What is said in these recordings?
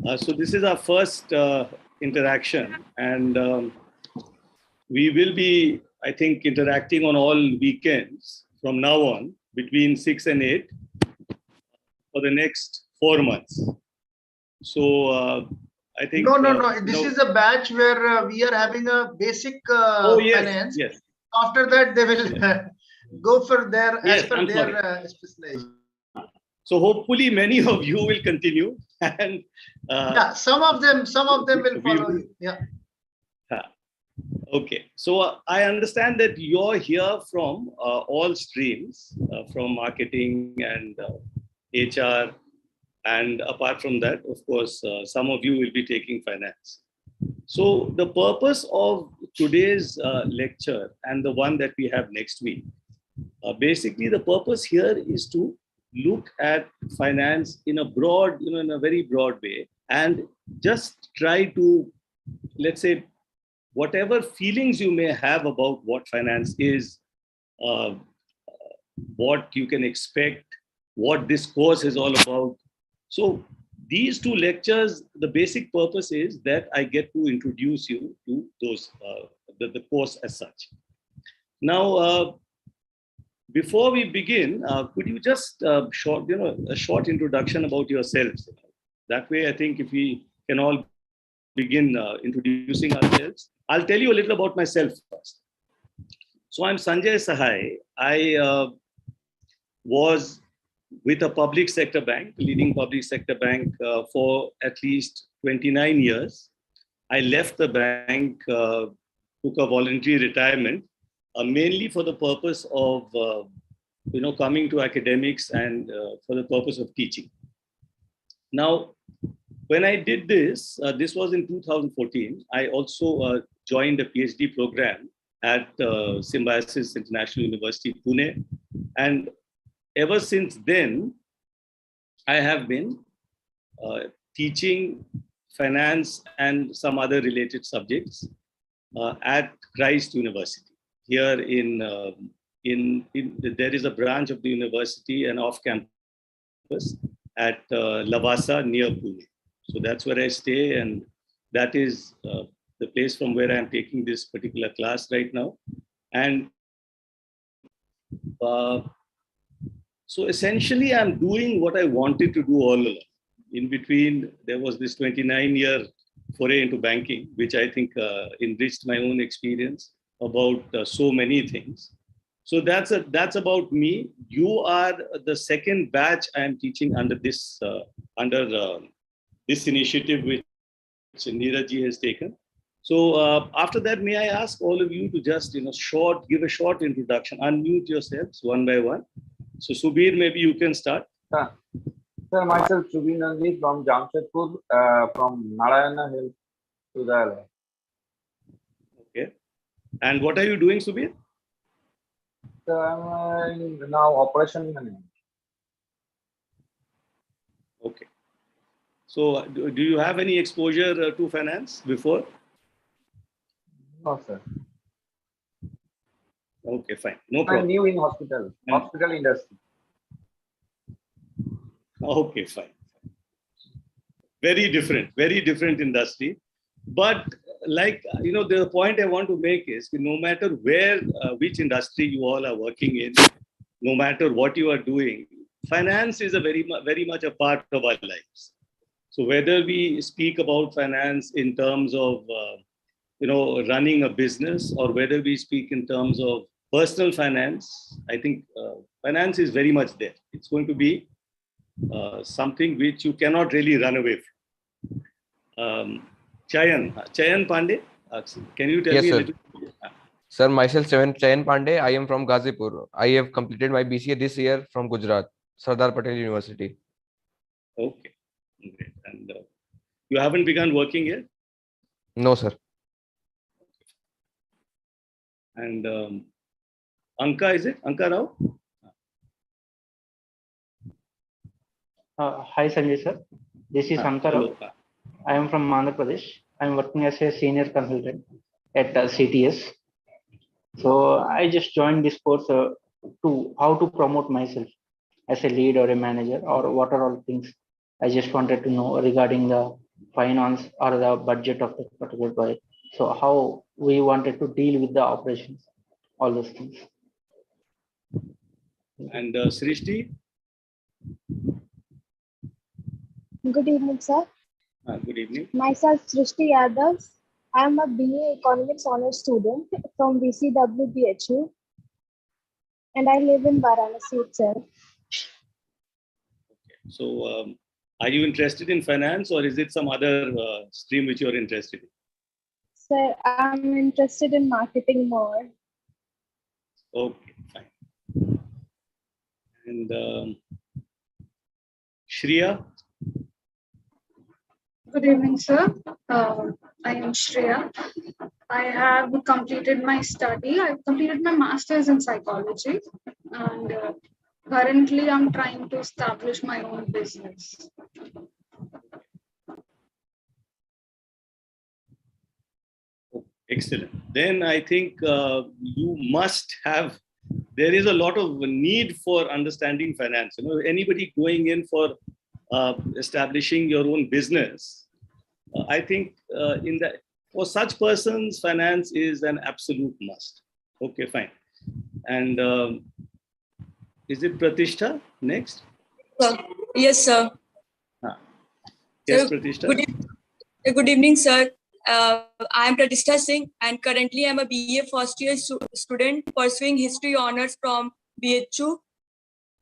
So this is our first interaction, and we will be, I think, interacting on all weekends from now on between 6 and 8 for the next 4 months. So I think no. This is a batch where we are having a basic finance. Yes. After that, they will go for their as per their specialization. So hopefully many of you will continue, and yeah, some of them will follow you. Yeah. Okay, so I understand that you're here from all streams, from marketing and HR, and apart from that, of course, some of you will be taking finance. So the purpose of today's lecture and the one that we have next week, basically the purpose here is to look at finance in a broad, in a very broad way, and just try to, let's say, whatever feelings you may have about what finance is, what you can expect, what this course is all about. So these two lectures, the basic purpose is that I get to introduce you to those, the course as such. Now, before we begin, could you just a short introduction about yourselves? That way, I think if we can all begin introducing ourselves. I'll tell you a little about myself first. So I'm Sanjay Sahai. I was with a public sector bank, leading public sector bank for at least 29 years. I left the bank, took a voluntary retirement, mainly for the purpose of coming to academics and for the purpose of teaching. Now, when I did this, this was in 2014, I also joined a PhD program at Symbiosis International University, Pune. And ever since then, I have been teaching finance and some other related subjects at Christ University. Here there is a branch of the university and off campus at Lavasa near Pune. So that's where I stay, and that is the place from where I'm taking this particular class right now. And so essentially, I'm doing what I wanted to do all along. In between, there was this 29-year foray into banking, which I think enriched my own experience about so many things. So that's about me. You are the second batch I am teaching under this this initiative which Neeraj has taken. So after that, may I ask all of you to just give a short introduction, unmute yourselves one by one. So Subir, maybe you can start. Sir, myself Subir Nandi from Jamshedpur, from Narayana Hill to the. Okay. And what are you doing, Subir? So I'm now operation management. Okay. So do you have any exposure to finance before? No, sir. Okay, fine. No problem. I'm new in hospital industry. Okay, fine. Very different industry. But the point I want to make is no matter which industry you all are working in, no matter what you are doing, finance is a very much a part of our lives. So whether we speak about finance in terms of running a business, or whether we speak in terms of personal finance, I think finance is very much there. It's going to be something which you cannot really run away from. Chayan Pandey, can you tell me a little bit? Sir, myself Chayan Pandey. I am from Ghazipur. I have completed my BCA this year from Gujarat, Sardar Patel University. Okay, great. And you haven't begun working yet? No, sir. And Anka, is it? Anka Rao? Hi, Sanjay sir. This is Anka Rao. I am from Andhra Pradesh. I am working as a senior consultant at CTS. So I just joined this course to how to promote myself as a lead or a manager, or what are all things I just wanted to know regarding the finance or the budget of the particular project. So how we wanted to deal with the operations, all those things. And Srishti? Good evening, sir. Good evening. Myself, Srishti Yadav. I am a BA Economics Honors student from VCW BHU, and I live in Varanasi itself. So, are you interested in finance, or is it some other stream which you are interested in? Sir, I'm interested in marketing more. Okay, fine. And Shreya? Good evening, sir. I am Shreya. I have completed my study. I've completed my master's in psychology, and currently I'm trying to establish my own business. Excellent. Then I think you must have, there is a lot of need for understanding finance. You know, anybody going in for establishing your own business, I think for such persons, finance is an absolute must. Okay, fine. And is it Pratishtha next? Yes, sir. Yes, So, Pratishtha. Good evening, sir. I am Pratishtha Singh, and currently I am a BA first year student pursuing history honors from BHU.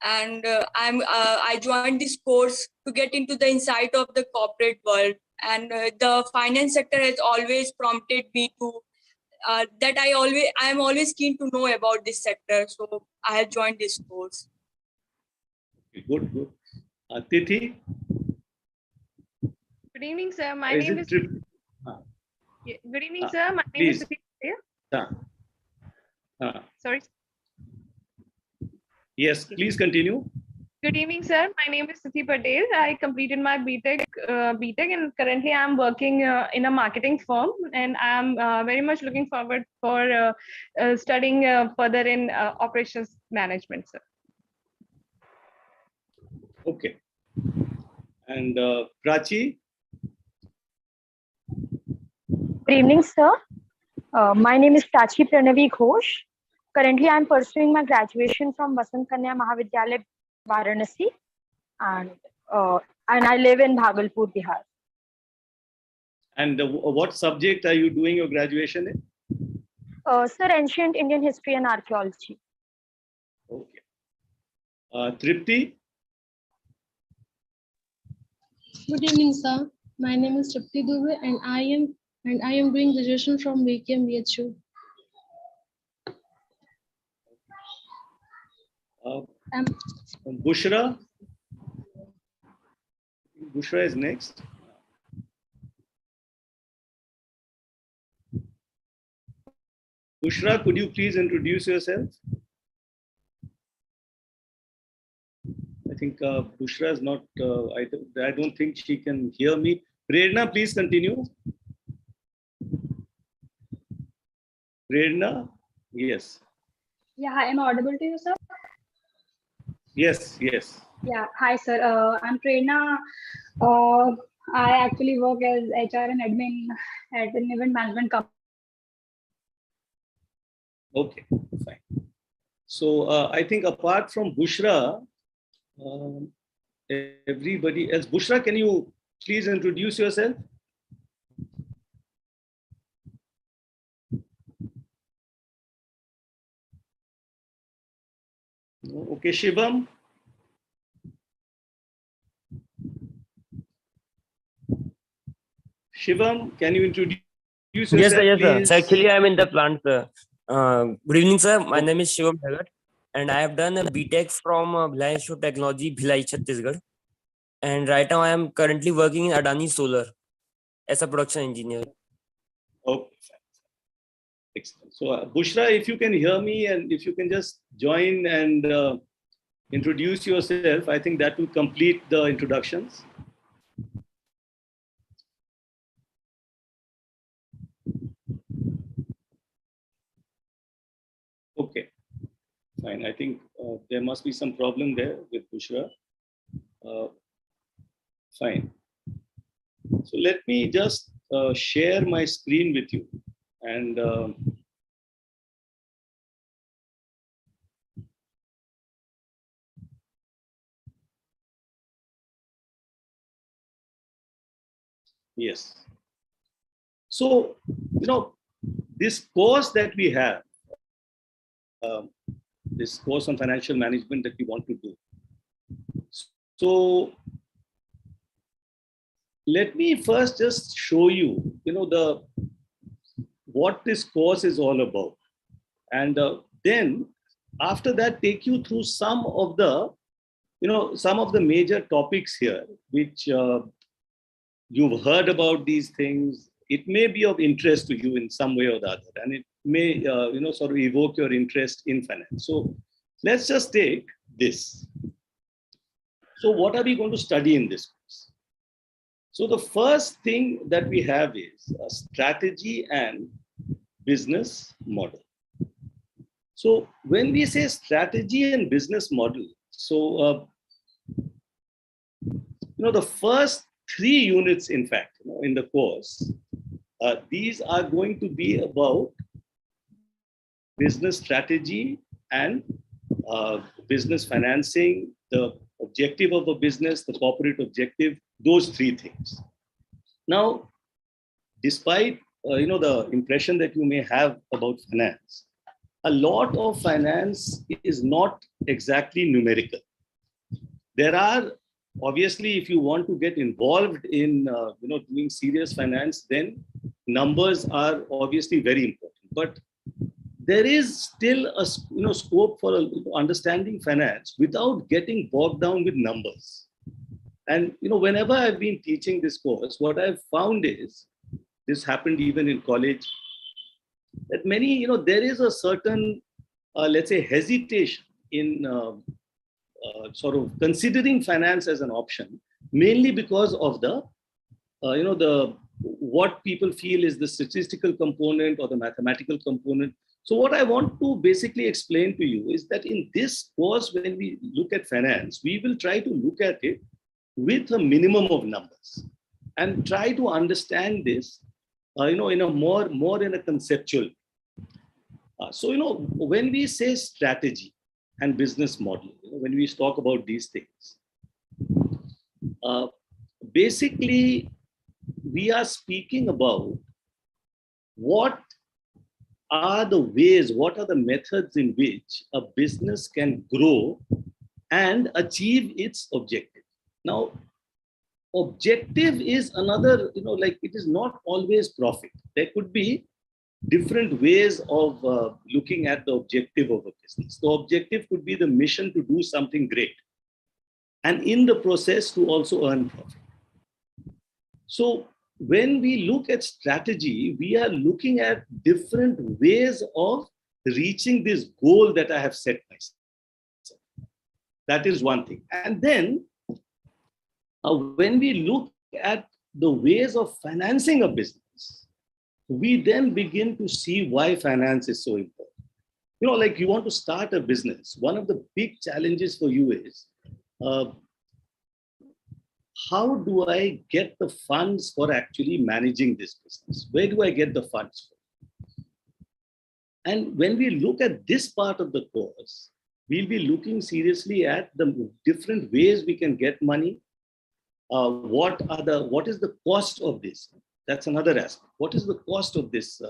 And I joined this course to get into the insight of the corporate world. And the finance sector has always prompted me to that I am always keen to know about this sector. So I have joined this course. Good, good. Tithi? Good evening, sir. My name is. Good evening, sir. My name is. Sorry. Yes, please continue. Good evening, sir. My name is Sithi Patel. I completed my BTech, and currently I'm working in a marketing firm, and I'm very much looking forward for studying further in operations management, sir. Okay. And Prachi? Good evening, sir. My name is Prachi Pranavi Ghosh. Currently, I am pursuing my graduation from Vasant Kanya Mahavidyalaya, Varanasi, and I live in Bhagalpur, Bihar. And what subject are you doing your graduation in? Sir, Ancient Indian History and Archaeology. Okay. Tripti? Good evening, sir. My name is Tripti Dubey, and I am doing graduation from VKM BHU. Bushra? Bushra is next. Bushra, could you please introduce yourself? I think Bushra is not, I don't think she can hear me. Prerna, please continue. Prerna? Yes. Yeah, hi, am I audible to you, sir? Yes, yes. Yeah, hi, sir. I'm Prerna. I actually work as HR and admin at an event management company. Okay, fine. So I think apart from Bushra, everybody else. Bushra, can you please introduce yourself? Okay, Shivam. Shivam, can you introduce yourself? Yes, sir, yes, sir. Please? So actually, I'm in the plant. Good evening, sir. My name is Shivam Bhagat, and I have done a BTech from Bhilai Institute of Technology, Bhilai, Chhattisgarh. And right now, I am currently working in Adani Solar as a production engineer. Okay, excellent. So, Bushra, if you can hear me and if you can just join and introduce yourself, I think that will complete the introductions. Okay, fine. I think there must be some problem there with Bushra. Fine. So let me just share my screen with you. And yes. So, this course that we have, this course on financial management that we want to do. So let me first just show you, what this course is all about. And then after that, take you through some of the major topics here, which you've heard about these things. It may be of interest to you in some way or the other, and it may, sort of evoke your interest in finance. So let's just take this. So what are we going to study in this course? So the first thing that we have is a strategy and business model. So when we say strategy and business model, so the first 3 units, in fact, in the course, these are going to be about business strategy and business financing, the objective of a business, the corporate objective, those 3 things. Now, despite the impression that you may have about finance, a lot of finance is not exactly numerical. There are, obviously, if you want to get involved in doing serious finance, then numbers are obviously very important. But there is still a scope for understanding finance without getting bogged down with numbers. And whenever I've been teaching this course, what I've found is, this happened even in college, that many, there is a certain, let's say, hesitation in sort of considering finance as an option, mainly because of the, what people feel is the statistical component or the mathematical component. So what I want to basically explain to you is that in this course, when we look at finance, we will try to look at it with a minimum of numbers and try to understand this, in a more in a conceptual. So, when we say strategy and business model, when we talk about these things, basically, we are speaking about what are the ways, what are the methods in which a business can grow and achieve its objective. Now, objective is another, it is not always profit. There could be different ways of looking at the objective of a business. The objective could be the mission to do something great, and in the process to also earn profit. So when we look at strategy, we are looking at different ways of reaching this goal that I have set myself. That is one thing. And then when we look at the ways of financing a business, we then begin to see why finance is so important. Like you want to start a business, one of the big challenges for you is, how do I get the funds for actually managing this business? Where do I get the funds from? And when we look at this part of the course, we'll be looking seriously at the different ways we can get money. What is the cost of this? That's another aspect. What is the cost of this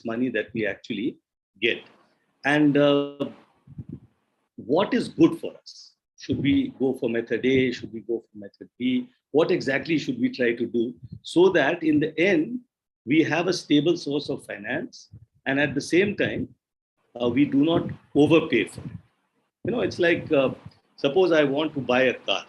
money that we actually get? And what is good for us? Should we go for method A? Should we go for method B? What exactly should we try to do so that in the end, we have a stable source of finance, and at the same time, we do not overpay for it. It's like, suppose I want to buy a car.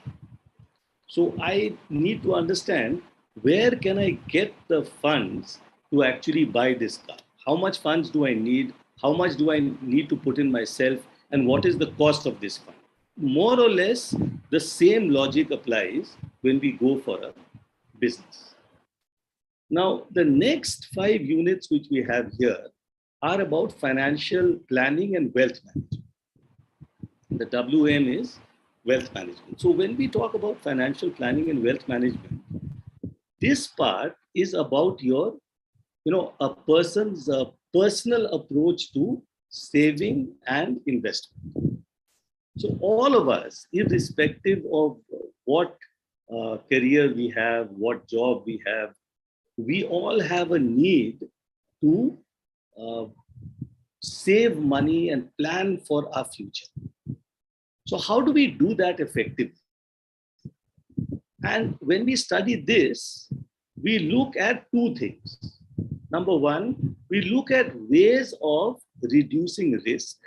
So I need to understand, where can I get the funds to actually buy this car? How much funds do I need? How much do I need to put in myself? And what is the cost of this fund? More or less, the same logic applies when we go for a business. Now, the next 5 units which we have here are about financial planning and wealth management. The WM is wealth management. So when we talk about financial planning and wealth management, this part is about your, a person's personal approach to saving and investment. So all of us, irrespective of what career we have, what job we have, we all have a need to save money and plan for our future. So how do we do that effectively? And when we study this, we look at two things. Number one, we look at ways of reducing risk.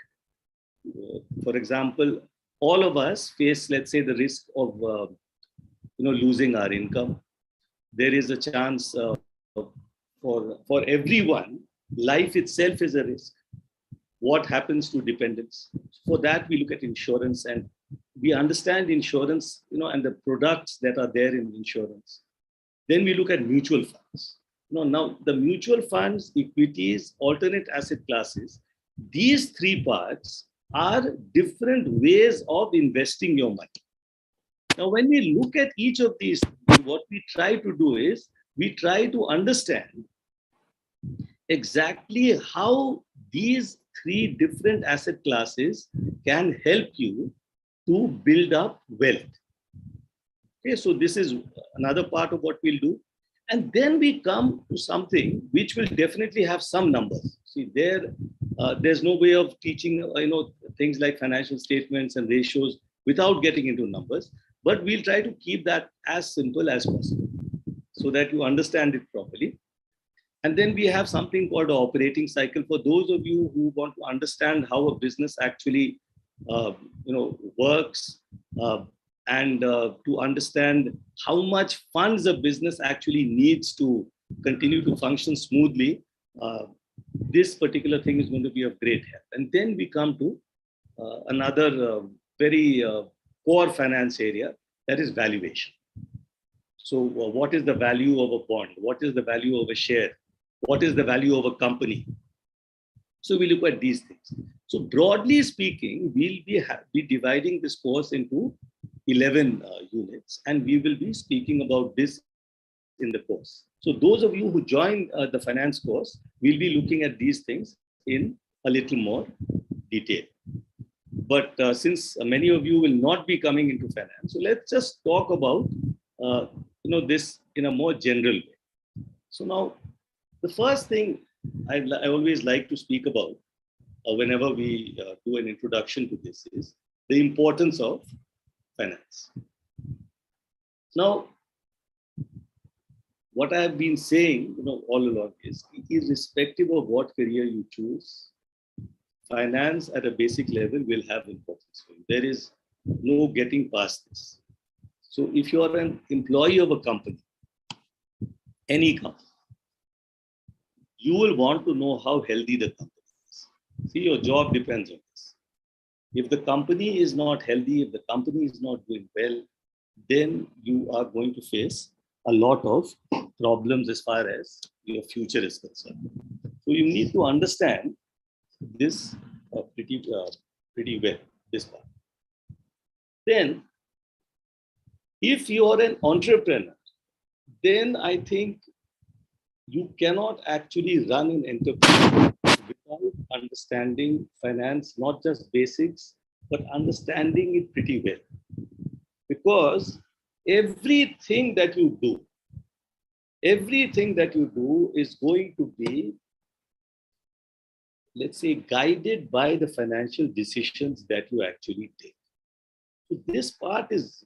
For example, all of us face, let's say, the risk of losing our income. There is a chance for everyone. Life itself is a risk. What happens to dependents? For that, we look at insurance, and we understand insurance, and the products that are there in insurance. Then we look at mutual funds. Now the mutual funds, equities, alternate asset classes, these three parts are different ways of investing your money. Now, when we look at each of these, what we try to do is we try to understand exactly how these three different asset classes can help you to build up wealth. Okay, so this is another part of what we'll do. And then we come to something which will definitely have some numbers. See, there's no way of teaching, things like financial statements and ratios without getting into numbers. But we'll try to keep that as simple as possible so that you understand it properly. And then we have something called an operating cycle. For those of you who want to understand how a business actually, works, and to understand how much funds a business actually needs to continue to function smoothly, this particular thing is going to be of great help. And then we come to another very core finance area, that is valuation. So what is the value of a bond? What is the value of a share? What is the value of a company? So we look at these things. So broadly speaking, we'll be dividing this course into 11 units, and we will be speaking about this in the course. So those of you who join the finance course, we'll be looking at these things in a little more detail. But since many of you will not be coming into finance, so let's just talk about this in a more general way. So now, the first thing I always like to speak about whenever we do an introduction to this is the importance of finance. Now, what I have been saying, all along is, irrespective of what career you choose, finance at a basic level will have importance for you. There is no getting past this. So if you are an employee of a company, any company, you will want to know how healthy the company is. See, your job depends on this. If the company is not healthy, if the company is not doing well, then you are going to face a lot of problems as far as your future is concerned. So you need to understand this pretty well, this part. Then, if you are an entrepreneur, then I think you cannot actually run an enterprise without understanding finance, not just basics, but understanding it pretty well. Because everything that you do is going to be, let's say, guided by the financial decisions that you actually take. So this part is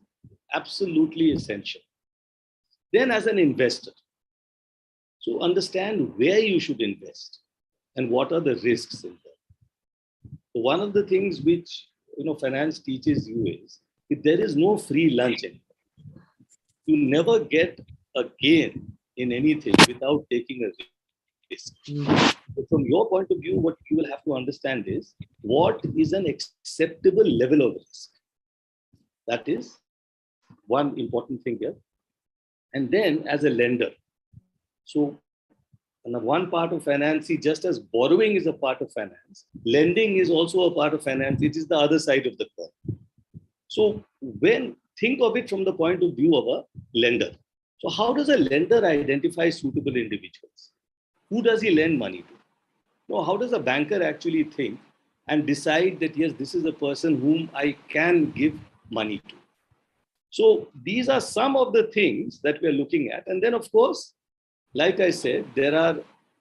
absolutely essential. Then as an investor, so understand where you should invest and what are the risks involved. So one of the things which finance teaches you is that there is no free lunch anymore. You never get a gain in anything without taking a risk. So from your point of view, what you will have to understand is what is an acceptable level of risk. That is one important thing here. And then as a lender, so one part of finance, just as borrowing is a part of finance, lending is also a part of finance. It is the other side of the coin. So think of it from the point of view of a lender. So how does a lender identify suitable individuals? Who does he lend money to? No, how does a banker actually think and decide that, yes, this is a person whom I can give money to? So these are some of the things that we're looking at. And then, of course, like I said, there are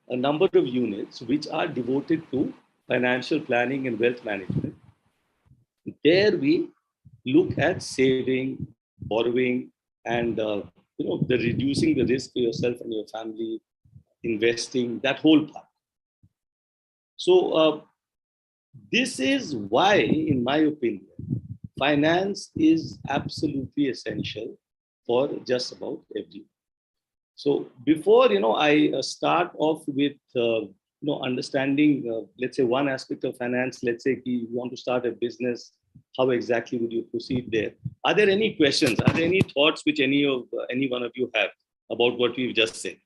a number of units which are devoted to financial planning and wealth management. There we look at saving, borrowing, and the reducing the risk to yourself and your family, investing, that whole part. So this is why, in my opinion, finance is absolutely essential for just about everyone. So before I start off with understanding, let's say, one aspect of finance. Let's say you want to start a business. How exactly would you proceed there? Are there any questions? Are there any thoughts which any one of you have about what we've just said?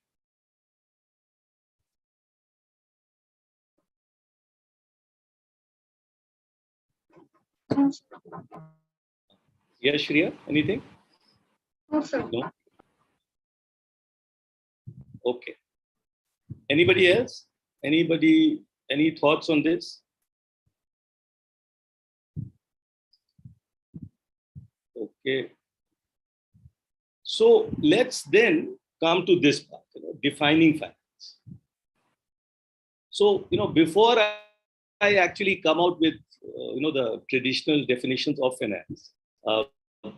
Yes, Shreya, anything? No, sir. No? Okay. Anybody else? Anybody, any thoughts on this? Okay. So let's then come to this part, defining finance. So, before I actually come out with, the traditional definitions of finance,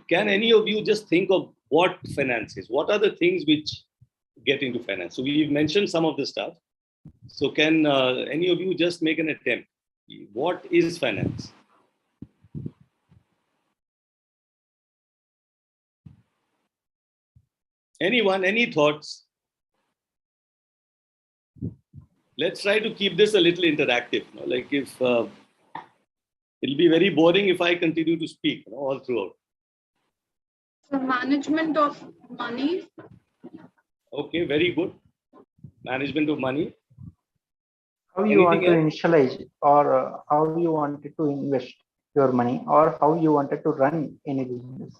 can any of you just think of what finance is? What are the things which get into finance? So we've mentioned some of the stuff. So can any of you just make an attempt? What is finance? Anyone, any thoughts? Let's try to keep this a little interactive. Like if it'll be very boring if I continue to speak all throughout. So management of money. Okay, very good. Management of money. How you want to Anything else? initialize, or how you wanted to invest your money, or how you wanted to run any business.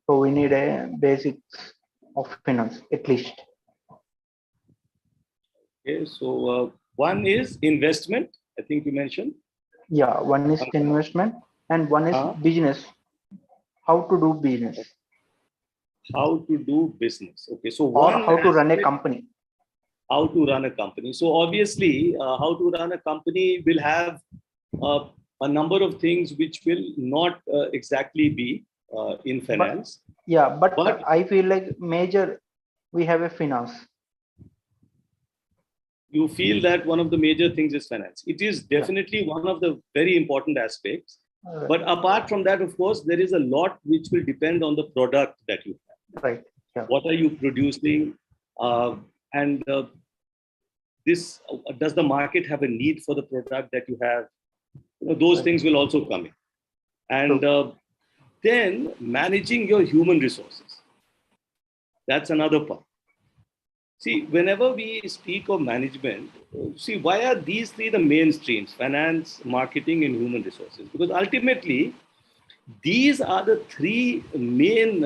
So we need a basics of finance at least. Okay, so one is investment, I think you mentioned. Yeah, one is investment and one is business. How to do business. How to do business. Okay, so or one how to run a aspect- company. How to run a company. So obviously, how to run a company will have a number of things which will not exactly be in finance. But I feel like major, we have a finance. You feel that one of the major things is finance. It is definitely one of the very important aspects. But apart from that, of course, there is a lot which will depend on the product that you have. Right. Yeah. What are you producing? And this does the market have a need for the product that you have? Those things will also come in. And then managing your human resources. That's another part. See, whenever we speak of management, see, why are these three the mainstreams? Finance, marketing, and human resources. Because ultimately, these are the three main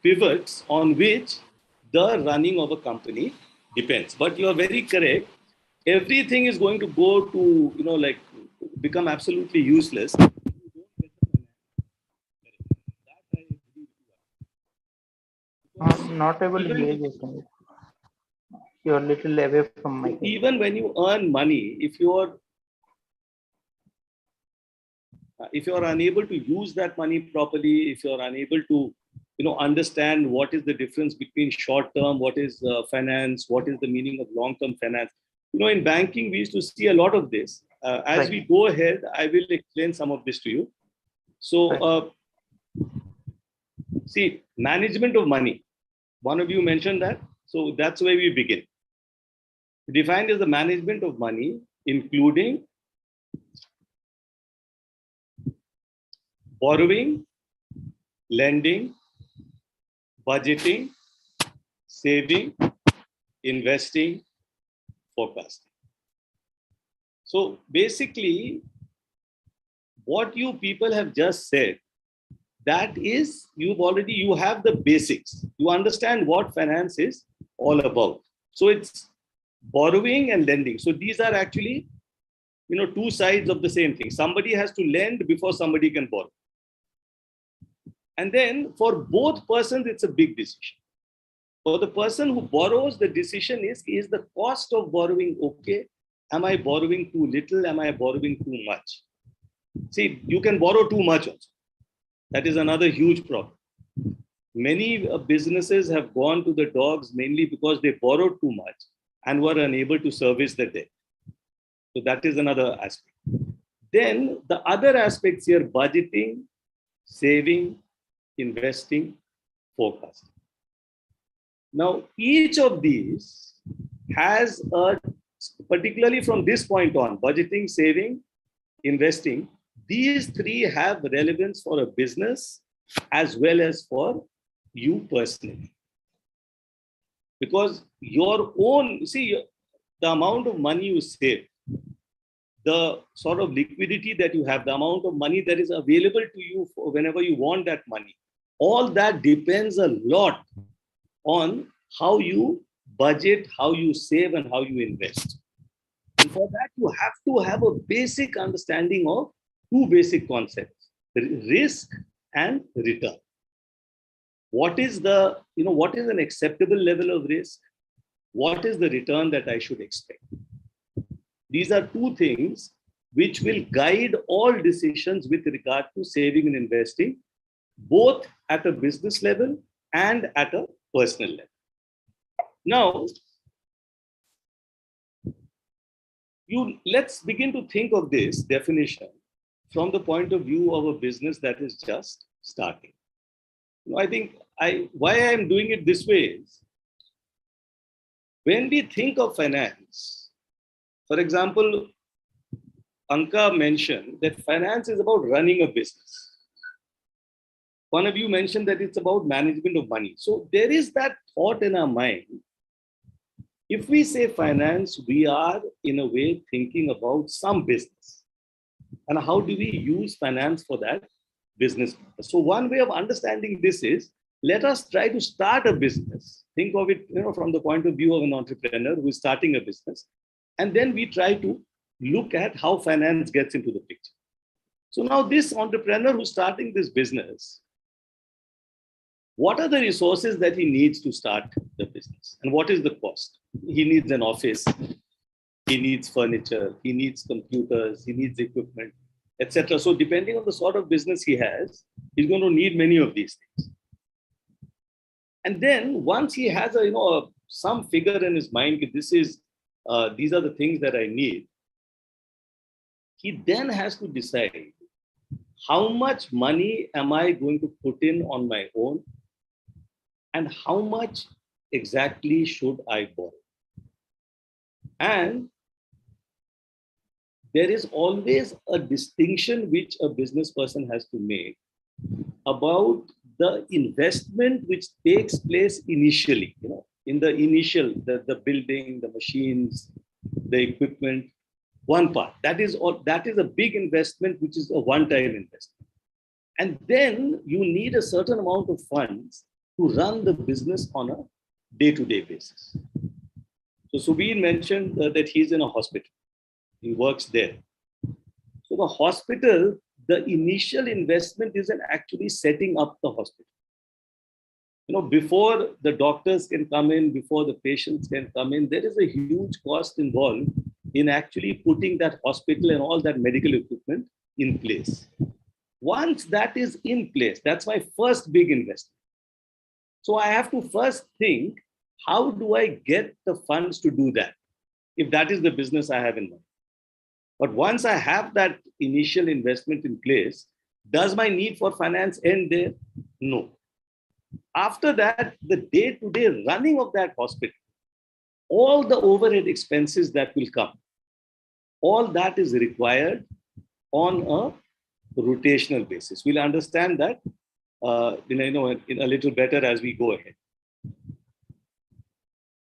pivots on which the running of a company depends. But you are very correct. Everything is going to go to become absolutely useless. I'm not able to hear you. You're a little away from my. Even when you earn money, if you're unable to use that money properly, if you're unable to understand what is the difference between short term, what is finance, what is the meaning of long term finance. In banking we used to see a lot of this. As we go ahead, I will explain some of this to you. So see, management of money, one of you mentioned that, so that's where we begin. Defined as the management of money, including borrowing, lending, budgeting, saving, investing, forecasting. So basically, what you people have just said, that is, you have the basics. You understand what finance is all about. So it's borrowing and lending. So these are actually, two sides of the same thing. Somebody has to lend before somebody can borrow. And then for both persons, it's a big decision. For the person who borrows, the decision is the cost of borrowing okay? Am I borrowing too little? Am I borrowing too much? See, you can borrow too much also. That is another huge problem. Many businesses have gone to the dogs mainly because they borrowed too much and were unable to service the debt. So that is another aspect. Then the other aspects here: budgeting, saving, investing, forecasting. Now, each of these has particularly from this point on, budgeting, saving, investing, these three have relevance for a business as well as for you personally. Because your own, the amount of money you save, the sort of liquidity that you have, the amount of money that is available to you for whenever you want that money, all that depends a lot on how you budget, how you save, and how you invest. And for that, you have to have a basic understanding of two basic concepts: risk and return. What is an acceptable level of risk? What is the return that I should expect? These are two things which will guide all decisions with regard to saving and investing, both at a business level and at a personal level. Now, let's begin to think of this definition from the point of view of a business that is just starting. I think why I am doing it this way is, when we think of finance, for example, Anka mentioned that finance is about running a business. One of you mentioned that it's about management of money. So there is that thought in our mind. If we say finance, we are in a way thinking about some business. And how do we use finance for that business? So one way of understanding this is, let us try to start a business. Think of it, from the point of view of an entrepreneur who is starting a business. And then we try to look at how finance gets into the picture. So now this entrepreneur who's starting this business, what are the resources that he needs to start the business? And what is the cost? He needs an office, he needs furniture, he needs computers, he needs equipment, etc. So depending on the sort of business he has, he's going to need many of these things. And then once he has some figure in his mind, these are the things that I need, he then has to decide, how much money am I going to put in on my own? And how much exactly should I borrow? And there is always a distinction which a business person has to make about the investment which takes place initially, in the initial, the building, the machines, the equipment, one part. That is a big investment, which is a one-time investment. And then you need a certain amount of funds to run the business on a day-to-day basis. So Subin mentioned that he's in a hospital. He works there. So the hospital, the initial investment isn't actually setting up the hospital. Before the doctors can come in, before the patients can come in, there is a huge cost involved in actually putting that hospital and all that medical equipment in place. Once that is in place, that's my first big investment. So I have to first think, how do I get the funds to do that, if that is the business I have in mind? But once I have that initial investment in place, does my need for finance end there? No. After that, the day-to-day running of that hospital, all the overhead expenses that will come, all that is required on a rotational basis. We'll understand that in a little better as we go ahead.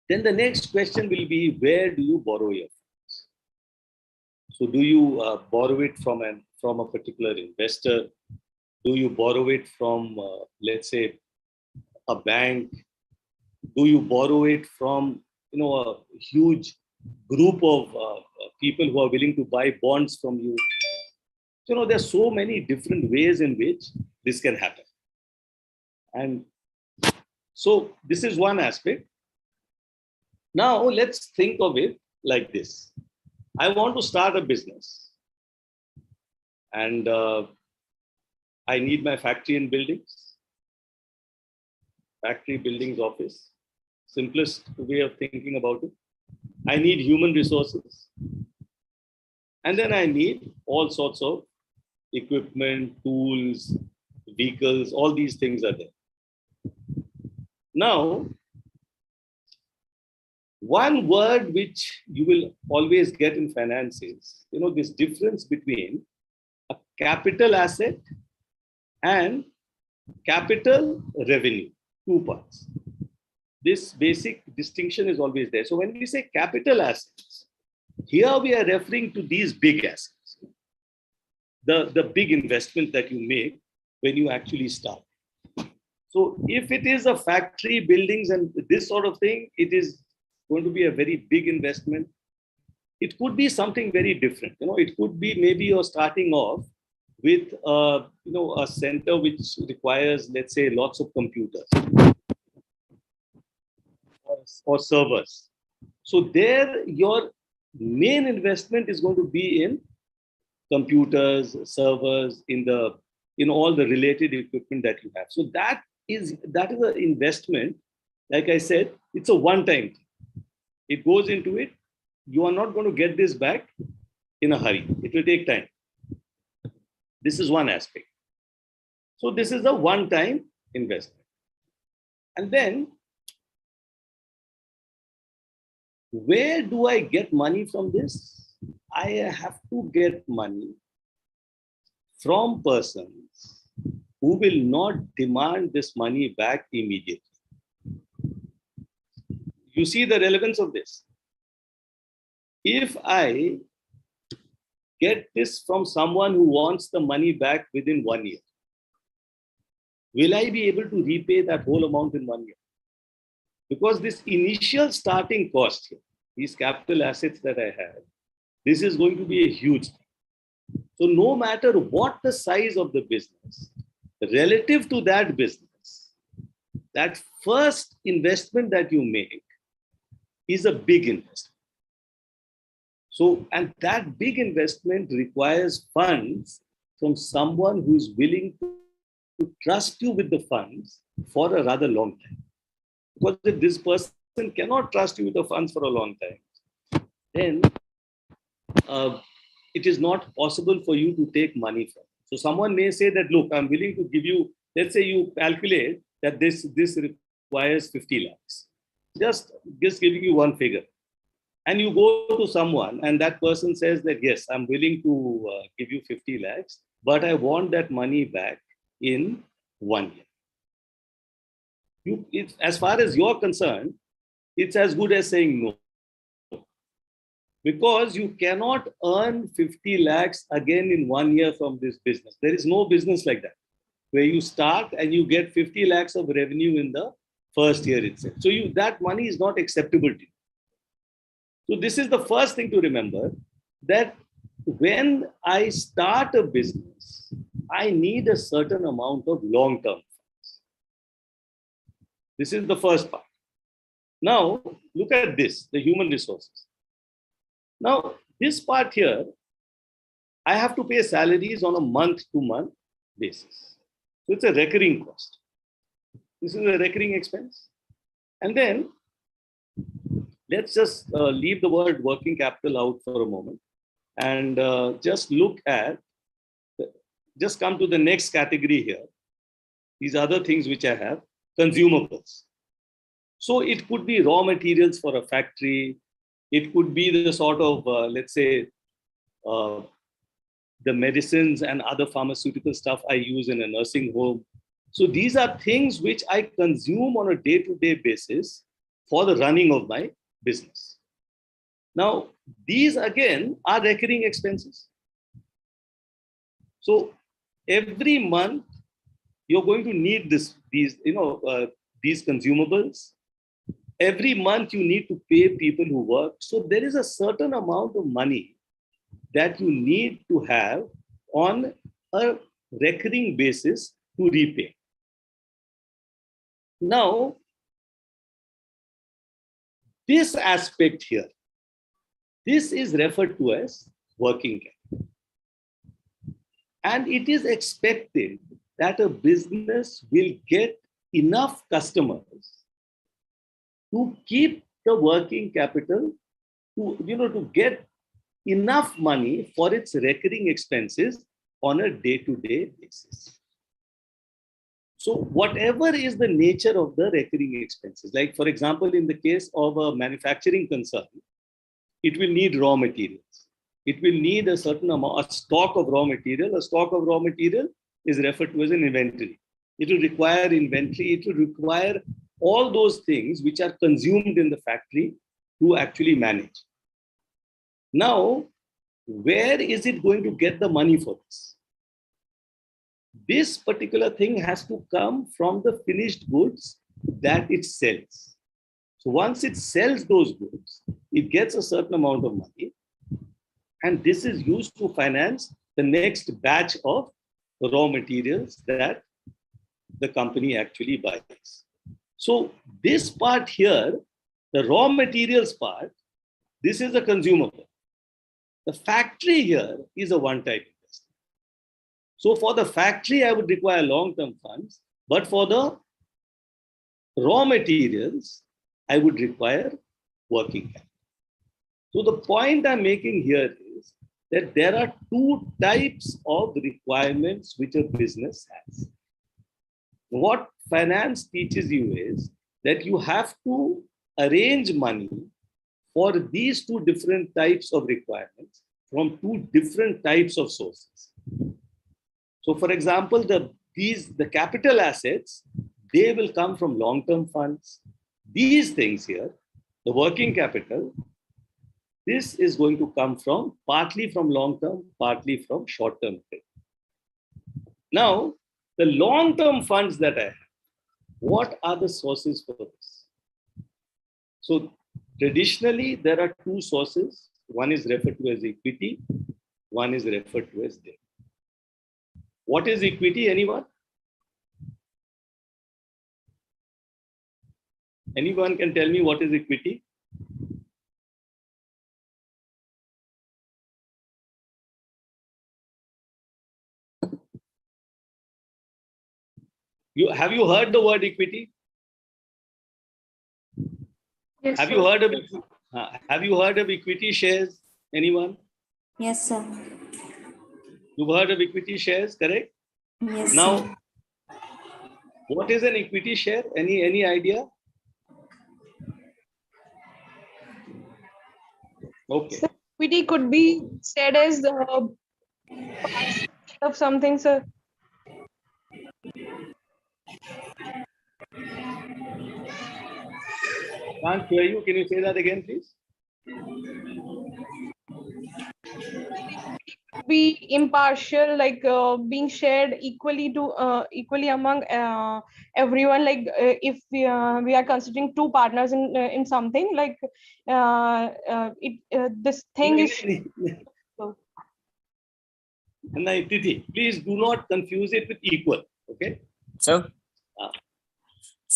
Then the next question will be, where do you borrow your funds? So do you borrow it from a particular investor? Do you borrow it from, let's say, a bank? Do you borrow it from, a huge group of people who are willing to buy bonds from you? There's so many different ways in which this can happen. And so this is one aspect. Now let's think of it like this. I want to start a business, and I need my factory and buildings. Factory, buildings, office. Simplest way of thinking about it. I need human resources. And then I need all sorts of equipment, tools, vehicles, all these things are there. Now, one word which you will always get in finance is, this difference between a capital asset and capital revenue, two parts. This basic distinction is always there. So when we say capital assets, here we are referring to these big assets, the big investment that you make when you actually start. So if it is a factory, buildings, and this sort of thing, it is going to be a very big investment. It could be something very different. It could be maybe you're starting off with a center which requires, let's say, lots of computers or servers. So there, your main investment is going to be in computers, servers, in all the related equipment that you have. So that is an investment. Like I said, it's a one-time thing. It goes into it. You are not going to get this back in a hurry. It will take time. This is one aspect. So this is a one-time investment. And then, where do I get money from this? I have to get money from persons who will not demand this money back immediately. You see the relevance of this? If I get this from someone who wants the money back within 1 year, will I be able to repay that whole amount in 1 year? Because this initial starting cost here, these capital assets that I have, this is going to be a huge thing. So no matter what the size of the business, relative to that business, that first investment that you make is a big investment. So, and that big investment requires funds from someone who is willing to trust you with the funds for a rather long time. Because if this person cannot trust you with the funds for a long time, then it is not possible for you to take money from. So someone may say that, look, I'm willing to give you, let's say you calculate that this requires 50 lakhs. Just giving you one figure. And you go to someone and that person says that, yes, I'm willing to give you 50 lakhs, but I want that money back in 1 year. As far as you're concerned, it's as good as saying no. Because you cannot earn 50 lakhs again in 1 year from this business. There is no business like that, where you start and you get 50 lakhs of revenue in the first year itself. So that money is not acceptable to you. So this is the first thing to remember, that when I start a business, I need a certain amount of long-term funds. This is the first part. Now, look at this, the human resources. Now, this part here, I have to pay salaries on a month-to-month basis. So it's a recurring cost. This is a recurring expense. And then, let's just leave the word working capital out for a moment and just look at, just come to the next category here. These other things which I have, consumables. So it could be raw materials for a factory. It could be the sort of, let's say, the medicines and other pharmaceutical stuff I use in a nursing home. So these are things which I consume on a day-to-day basis for the running of my business. Now, these again are recurring expenses. So every month you're going to need these consumables. Every month you need to pay people who work. So there is a certain amount of money that you need to have on a recurring basis to repay. Now, this aspect here, this is referred to as working capital. And it is expected that a business will get enough customers to keep the working capital, to get enough money for its recurring expenses on a day-to-day basis. So whatever is the nature of the recurring expenses, like for example, in the case of a manufacturing concern, it will need raw materials. It will need a certain amount, a stock of raw material. A stock of raw material is referred to as an inventory. It will require inventory. It will require all those things which are consumed in the factory to actually manage. Now, where is it going to get the money for this? This particular thing has to come from the finished goods that it sells. So once it sells those goods, it gets a certain amount of money, and this is used to finance the next batch of raw materials that the company actually buys. So this part here, the raw materials part, this is a consumable. The factory here is a one-time investment. So for the factory, I would require long-term funds, but for the raw materials, I would require working capital. So the point I'm making here is that there are two types of requirements which a business has. What finance teaches you is that you have to arrange money for these two different types of requirements from two different types of sources. So for example, the capital assets, they will come from long-term funds. These things here, the working capital, this is going to come from partly from long-term, partly from short-term trade. Now, the long-term funds that I have, what are the sources for this? So traditionally, there are two sources. One is referred to as equity, one is referred to as debt. What is equity, anyone? Anyone can tell me what is equity? Have you heard the word equity? Yes, Have sir. you heard of equity shares? Anyone? Yes, sir. You've heard of equity shares, correct? Yes, now, sir. What is an equity share? Any idea? Okay. So equity could be said as of something, sir. Can't hear you. Can you say that again, please? Be impartial, like being shared equally among everyone. Like if we are considering two partners in something, like this thing is. Please do not confuse it with equal. Okay. So,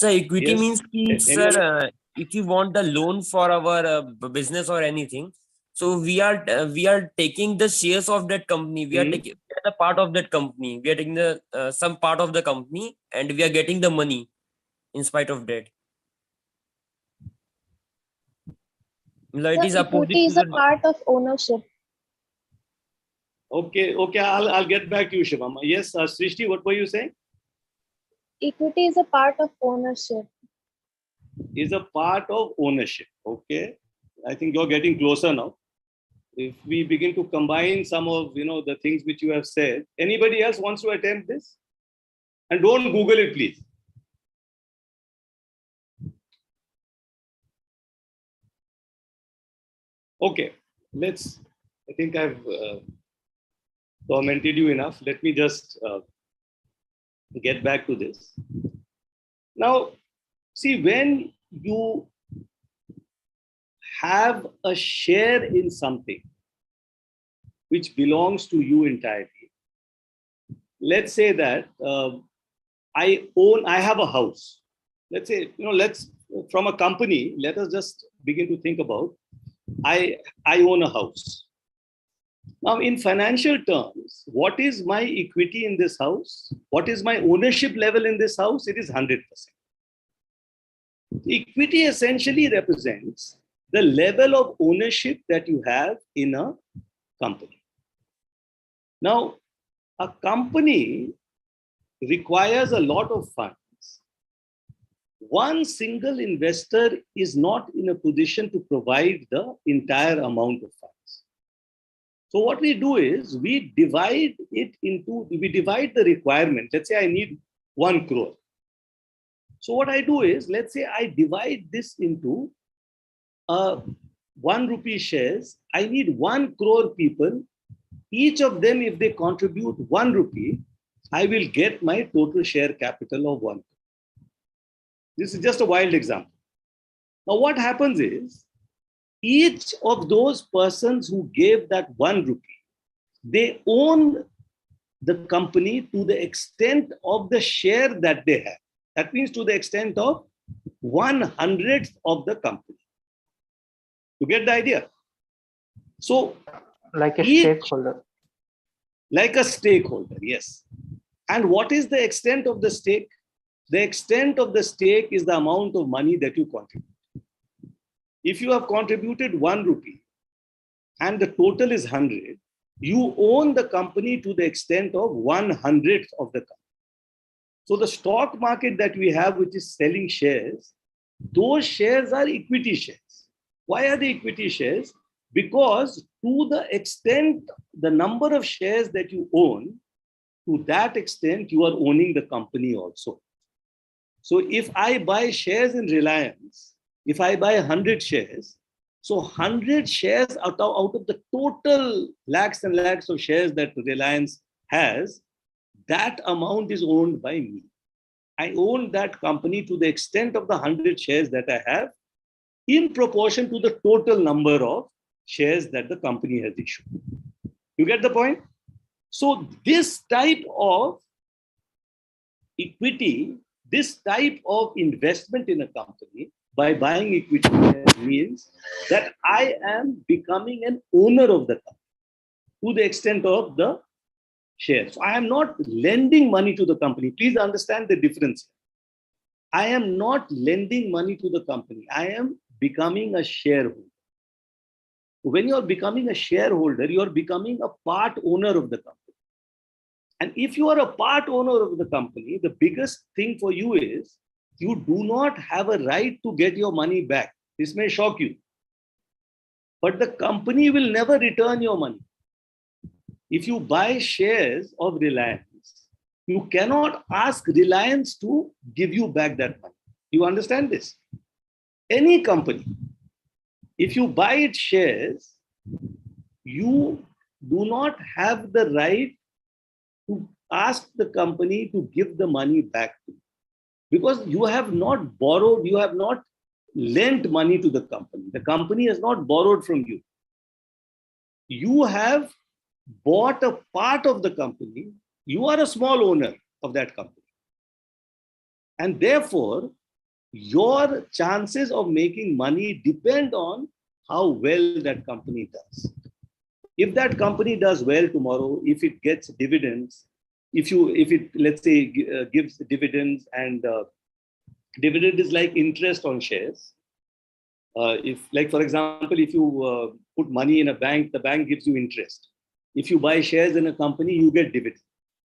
equity Yes. means, sir, if you want the loan for our business or anything, so we are taking the shares of that company. We are taking the part of that company. We are taking the some part of the company, and we are getting the money in spite of that. It is equity is a part of ownership. Okay. I'll get back to you, Shivam. Yes, Srishti, what were you saying? Equity is a part of ownership. Is a part of ownership. Okay. I think you're getting closer now. If we begin to combine some of the things which you have said, anybody else wants to attempt this? And don't Google it, please. Okay, I think I've tormented you enough. Let me just get back to this. Now, see, when you have a share in something which belongs to you entirely, let's say that I have a house. Let's say, from a company, let us just begin to think about, I own a house. Now, in financial terms, what is my equity in this house? What is my ownership level in this house? It is 100%. Equity essentially represents the level of ownership that you have in a company. Now, a company requires a lot of funds. One single investor is not in a position to provide the entire amount of funds. So what we do is we divide the requirement. Let's say I need 1 crore. So what I do is, let's say I divide this into 1 rupee shares. I need 1 crore people. Each of them, if they contribute 1 rupee, I will get my total share capital of 1 crore. This is just a wild example. Now what happens is, each of those persons who gave that 1 rupee, they own the company to the extent of the share that they have. That means to the extent of 1/100th of the company. You get the idea? So, like a stakeholder. Like a stakeholder, yes. And what is the extent of the stake? The extent of the stake is the amount of money that you contribute. If you have contributed 1 rupee and the total is 100, you own the company to the extent of 1/100th of the company. So the stock market that we have, which is selling shares, those shares are equity shares. Why are they equity shares? Because to the extent, the number of shares that you own, to that extent, you are owning the company also. So if I buy shares in Reliance, if I buy 100 shares, so 100 shares out of the total lakhs and lakhs of shares that Reliance has, that amount is owned by me. I own that company to the extent of the 100 shares that I have in proportion to the total number of shares that the company has issued. You get the point? So this type of equity, this type of investment in a company by buying equity means that I am becoming an owner of the company to the extent of the shares. So I am not lending money to the company. Please understand the difference. I am not lending money to the company. I am becoming a shareholder. When you are becoming a shareholder, you are becoming a part owner of the company. And if you are a part owner of the company, the biggest thing for you is you do not have a right to get your money back. This may shock you. But the company will never return your money. If you buy shares of Reliance, you cannot ask Reliance to give you back that money. You understand this? Any company, if you buy its shares, you do not have the right to ask the company to give the money back to you. Because you have not borrowed, you have not lent money to the company. The company has not borrowed from you. You have bought a part of the company. You are a small owner of that company. And therefore, your chances of making money depend on how well that company does. If that company does well tomorrow, if it gets dividends, if it let's say gives dividends, and dividend is like interest on shares. If, like for example, if you put money in a bank, the bank gives you interest. If you buy shares in a company, you get dividend.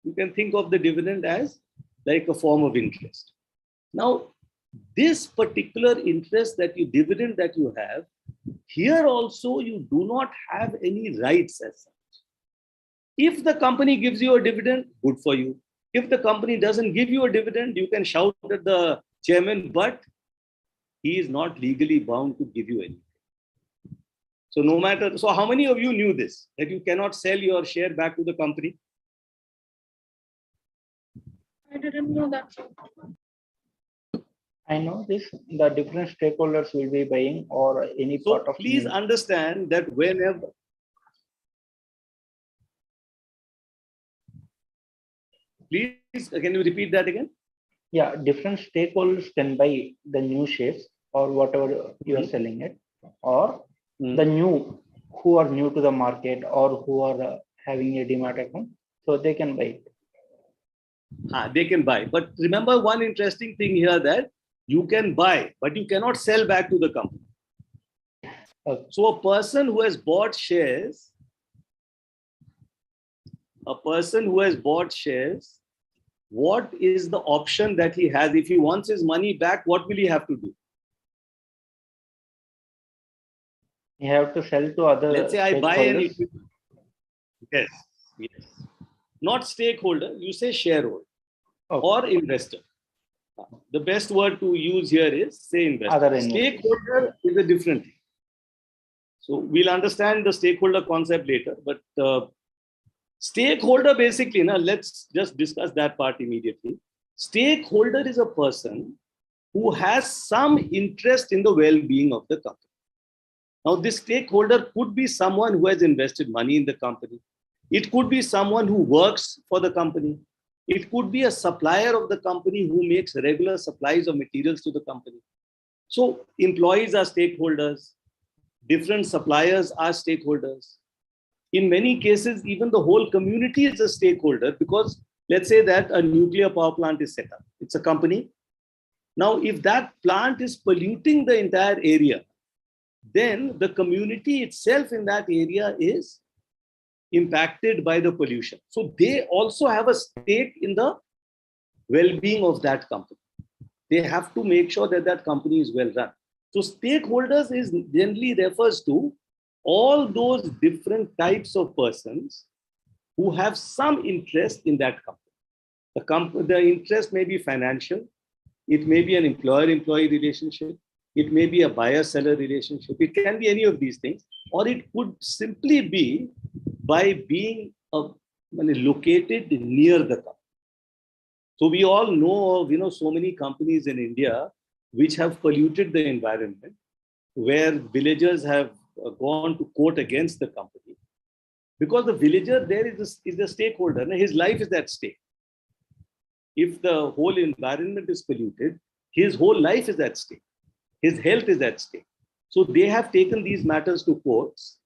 You can think of the dividend as like a form of interest. Now, this particular interest dividend that you have, here also you do not have any rights as such. If the company gives you a dividend, good for you. If the company doesn't give you a dividend, you can shout at the chairman, but he is not legally bound to give you anything. So no matter, so how many of you knew this, that you cannot sell your share back to the company? I didn't know that. I know this. The different stakeholders will be buying or any So part of please me. understand that whenever, please, can you repeat that again? Yeah, different stakeholders can buy the new shares or whatever you are selling it, or the new who are new to the market or who are having a demat account, so they can buy it. They can buy. But remember one interesting thing here, that you can buy, but you cannot sell back to the company. So a person who has bought shares, what is the option that he has? If he wants his money back, what will he have to do? You have to sell to other. Let's say I buy an equity. Yes, yes. Not stakeholder, you say shareholder or investor. The best word to use here is say investor. Stakeholder is a different thing. So we'll understand the stakeholder concept later, but stakeholder basically, now let's just discuss that part immediately. Stakeholder is a person who has some interest in the well-being of the company. Now, this stakeholder could be someone who has invested money in the company. It could be someone who works for the company. It could be a supplier of the company who makes regular supplies of materials to the company. So employees are stakeholders. Different suppliers are stakeholders. In many cases, even the whole community is a stakeholder, because let's say that a nuclear power plant is set up. It's a company. Now, if that plant is polluting the entire area, then the community itself in that area is impacted by the pollution. So they also have a stake in the well-being of that company. They have to make sure that that company is well run. So stakeholders is generally refers to all those different types of persons who have some interest in that company. The interest may be financial. It may be an employer-employee relationship. It may be a buyer-seller relationship. It can be any of these things. Or it could simply be by being located near the company. So we all know of so many companies in India which have polluted the environment, where villagers have gone to court against the company, because the villager there is the stakeholder. Now, his life is at stake. If the whole environment is polluted, his whole life is at stake. His health is at stake. So they have taken these matters to courts,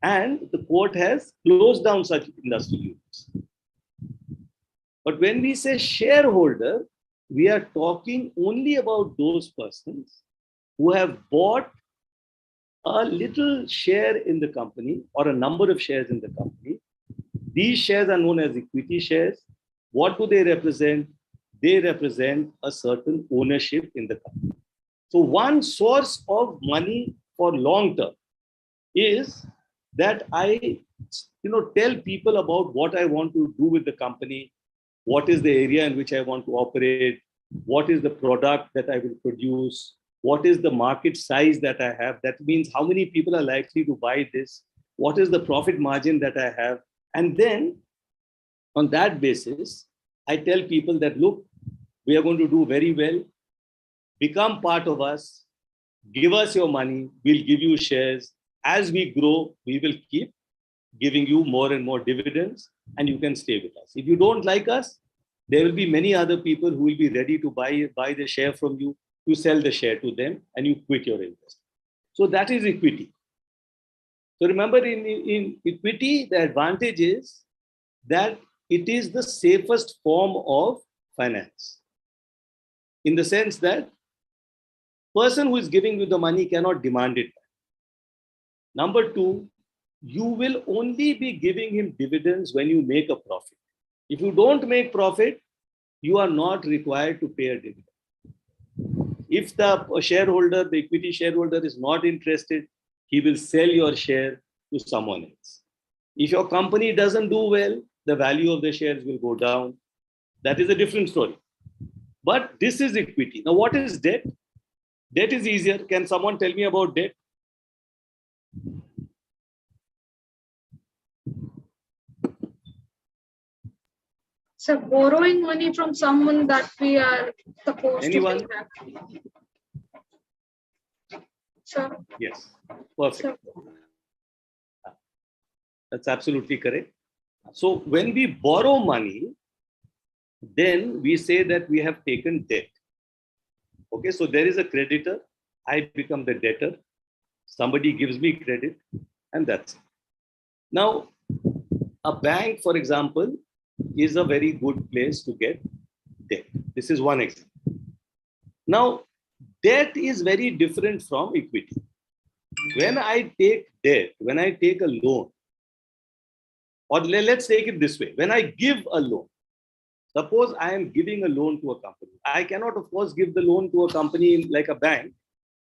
and the court has closed down such industrial units. But when we say shareholder, we are talking only about those persons who have bought a little share in the company or a number of shares in the company. These shares are known as equity shares. What do they represent? They represent a certain ownership in the company. So one source of money for long term is that I tell people about what I want to do with the company, what is the area in which I want to operate, what is the product that I will produce, what is the market size that I have. That means how many people are likely to buy this, what is the profit margin that I have. And then on that basis, I tell people that, look, we are going to do very well. Become part of us. Give us your money. We'll give you shares. As we grow, we will keep giving you more and more dividends, and you can stay with us. If you don't like us, there will be many other people who will be ready to buy the share from you. You sell the share to them and you quit your investment. So that is equity. So remember, in equity, the advantage is that it is the safest form of finance, in the sense that person who is giving you the money cannot demand it back. Number two, you will only be giving him dividends when you make a profit. If you don't make profit, you are not required to pay a dividend. If the shareholder, the equity shareholder, is not interested, he will sell your share to someone else. If your company doesn't do well, the value of the shares will go down. That is a different story. But this is equity. Now, what is debt? Debt is easier. Can someone tell me about debt? So borrowing money from someone that we are supposed Anyone? to pay back. Sir. Yes, perfect. That's absolutely correct. So when we borrow money, then we say that we have taken debt. Okay, so there is a creditor, I become the debtor, somebody gives me credit, and that's it. Now, a bank, for example, is a very good place to get debt. This is one example. Now, debt is very different from equity. When I take debt, when I take a loan, or let's take it this way, when I give a loan, suppose I am giving a loan to a company. I cannot, of course, give the loan to a company like a bank,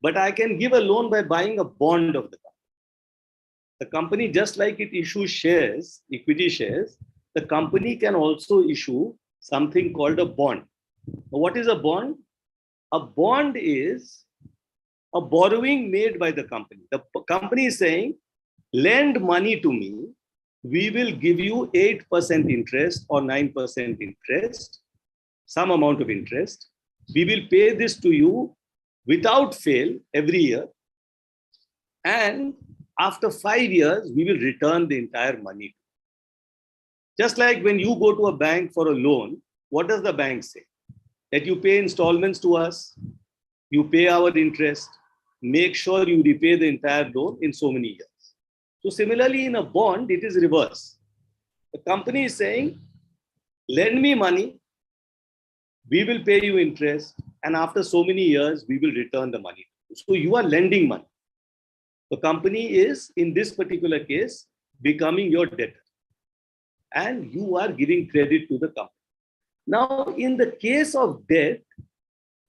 but I can give a loan by buying a bond of the company. The company, just like it issues shares, equity shares, the company can also issue something called a bond. What is a bond? A bond is a borrowing made by the company. The company is saying, lend money to me, we will give you 8% interest or 9% interest, some amount of interest. We will pay this to you without fail every year. And after 5 years, we will return the entire money. Just like when you go to a bank for a loan, what does the bank say? That you pay installments to us, you pay our interest, make sure you repay the entire loan in so many years. So similarly, in a bond, it is reverse. The company is saying, lend me money, we will pay you interest, and after so many years, we will return the money. So you are lending money. The company is, in this particular case, becoming your debtor. And you are giving credit to the company. Now, in the case of debt,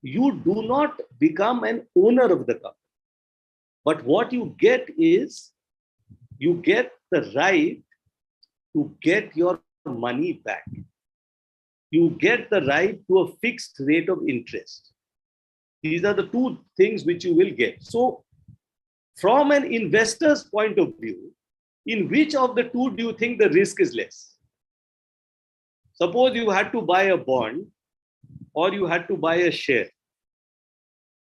you do not become an owner of the company. But what you get is, you get the right to get your money back. You get the right to a fixed rate of interest. These are the two things which you will get. So, from an investor's point of view, in which of the two do you think the risk is less? Suppose you had to buy a bond or you had to buy a share.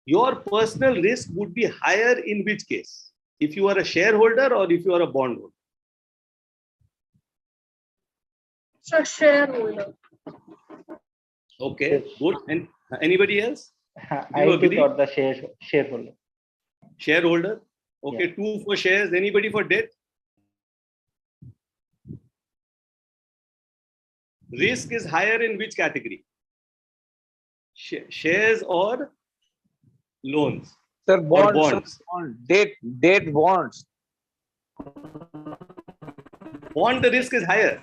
Your personal risk would be higher in which case? If you are a shareholder or if you are a bondholder? So shareholder. Okay, good. And anybody else? I too thought the shareholder. Shareholder? Okay, yeah. 2 for shares. Anybody for debt? Risk is higher in which category? Shares or loans? Sir, bonds. Or bonds? Debt bonds. Bond, the risk is higher.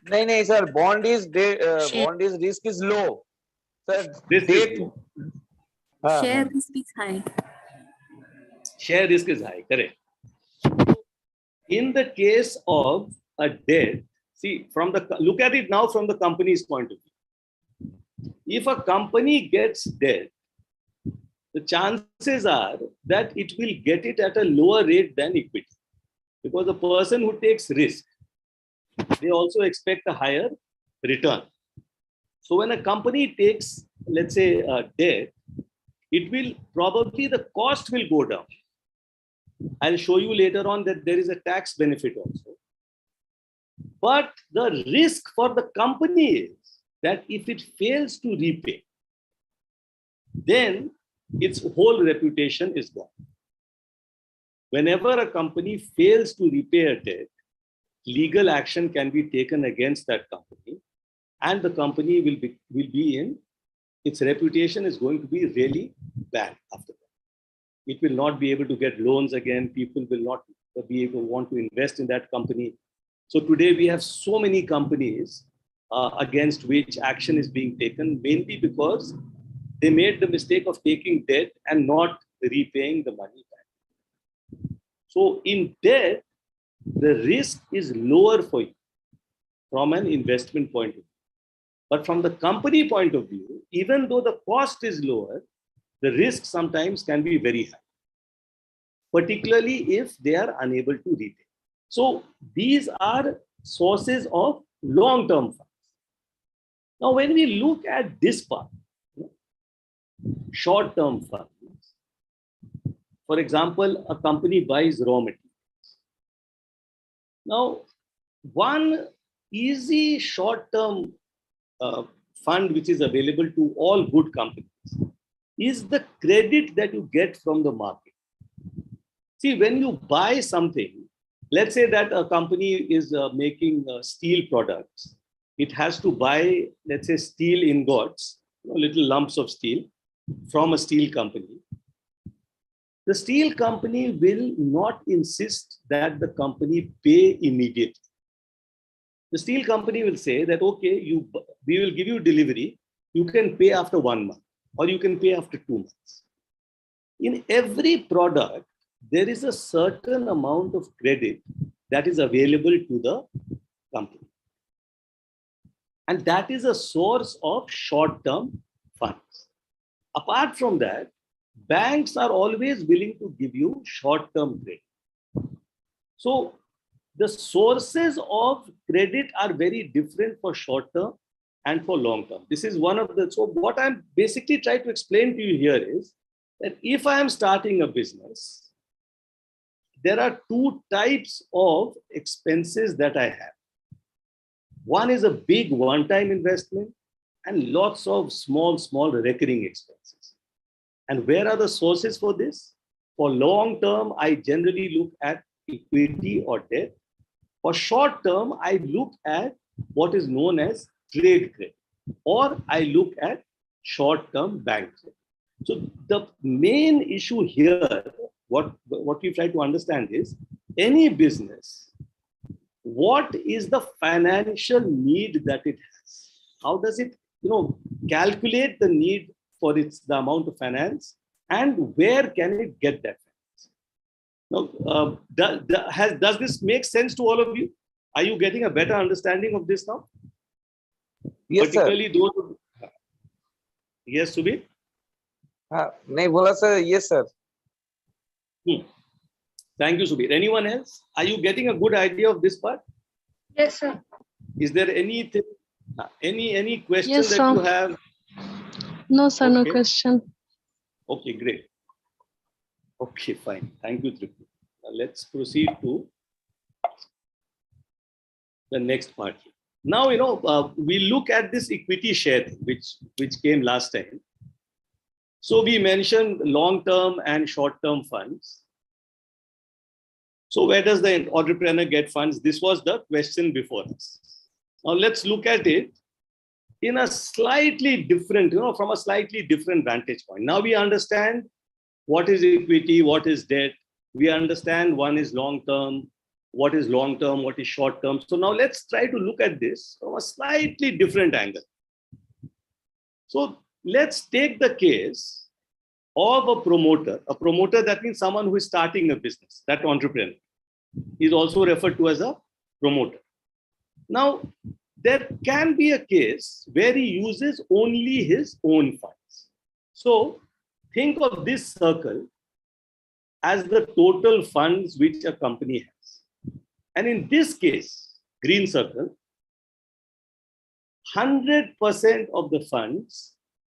No, sir. Bond is risk is low. Sir, debt. Share risk is high. Share risk is high, correct. In the case of a debt, see, look at it now from the company's point of view. If a company gets debt, the chances are that it will get it at a lower rate than equity. Because the person who takes risk, they also expect a higher return. So when a company takes, let's say, debt, it will probably, the cost will go down. I'll show you later on that there is a tax benefit also. But the risk for the company is that if it fails to repay, then its whole reputation is gone. Whenever a company fails to repay a debt, legal action can be taken against that company, and the company will be in, its reputation is going to be really bad after that. It will not be able to get loans again. People will not be able to want to invest in that company. So today we have so many companies against which action is being taken, mainly because they made the mistake of taking debt and not repaying the money back. So in debt, the risk is lower for you from an investment point of view. But from the company point of view, even though the cost is lower, the risk sometimes can be very high, particularly if they are unable to repay. So these are sources of long-term funds. Now, when we look at this part, short-term funds, for example, a company buys raw materials. Now, one easy short-term fund which is available to all good companies is the credit that you get from the market. See, when you buy something, let's say that a company is making steel products. It has to buy, let's say, steel ingots, little lumps of steel from a steel company. The steel company will not insist that the company pay immediately. The steel company will say that, okay, we will give you delivery. You can pay after 1 month or you can pay after 2 months. In every product, there is a certain amount of credit that is available to the company. And that is a source of short-term funds. Apart from that, banks are always willing to give you short-term credit. So the sources of credit are very different for short-term and for long-term. This is one of the, so what I'm basically trying to explain to you here is that if I am starting a business, there are two types of expenses that I have. One is a big one-time investment and lots of small recurring expenses. And where are the sources for this? For long-term, I generally look at equity or debt. For short-term, I look at what is known as trade credit, or I look at short-term bank credit. So the main issue here, what we try to understand is, any business, what is the financial need that it has? How does it, calculate the need for the amount of finance, and where can it get that finance? Now, does this make sense to all of you? Are you getting a better understanding of this now? Yes, particularly sir. Those. Yes, Subir? नहीं बोला sir. Yes, sir. Thank you, Subir. Anyone else? Are you getting a good idea of this part? Yes, sir. Is there anything, any question Yes, that sir. you have? No, sir, no Okay. question. Okay, great. Okay, fine. Thank you, Tripti. Now let's proceed to the next part. Now, we look at this equity share thing, which came last time. So we mentioned long-term and short-term funds. So where does the entrepreneur get funds? This was the question before us. Now let's look at it in a slightly different, from a slightly different vantage point. Now we understand what is equity, what is debt. We understand one is long-term, what is long-term, what is short-term. So now let's try to look at this from a slightly different angle. So let's take the case of a promoter. A promoter, that means someone who is starting a business, that entrepreneur is also referred to as a promoter. Now, there can be a case where he uses only his own funds. So think of this circle as the total funds which a company has. And in this case, green circle, 100% of the funds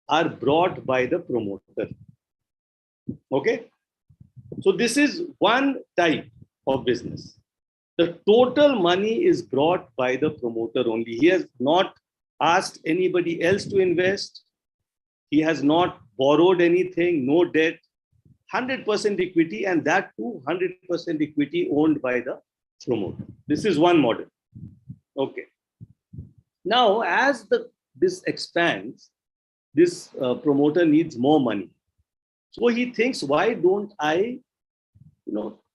are brought by the promoter. Okay? So this is one type of business. The total money is brought by the promoter only. He has not asked anybody else to invest. He has not borrowed anything, no debt, 100% equity, and that too 100% equity owned by the promoter. This is one model. Okay. Now, as this expands, this promoter needs more money. So he thinks, why don't I,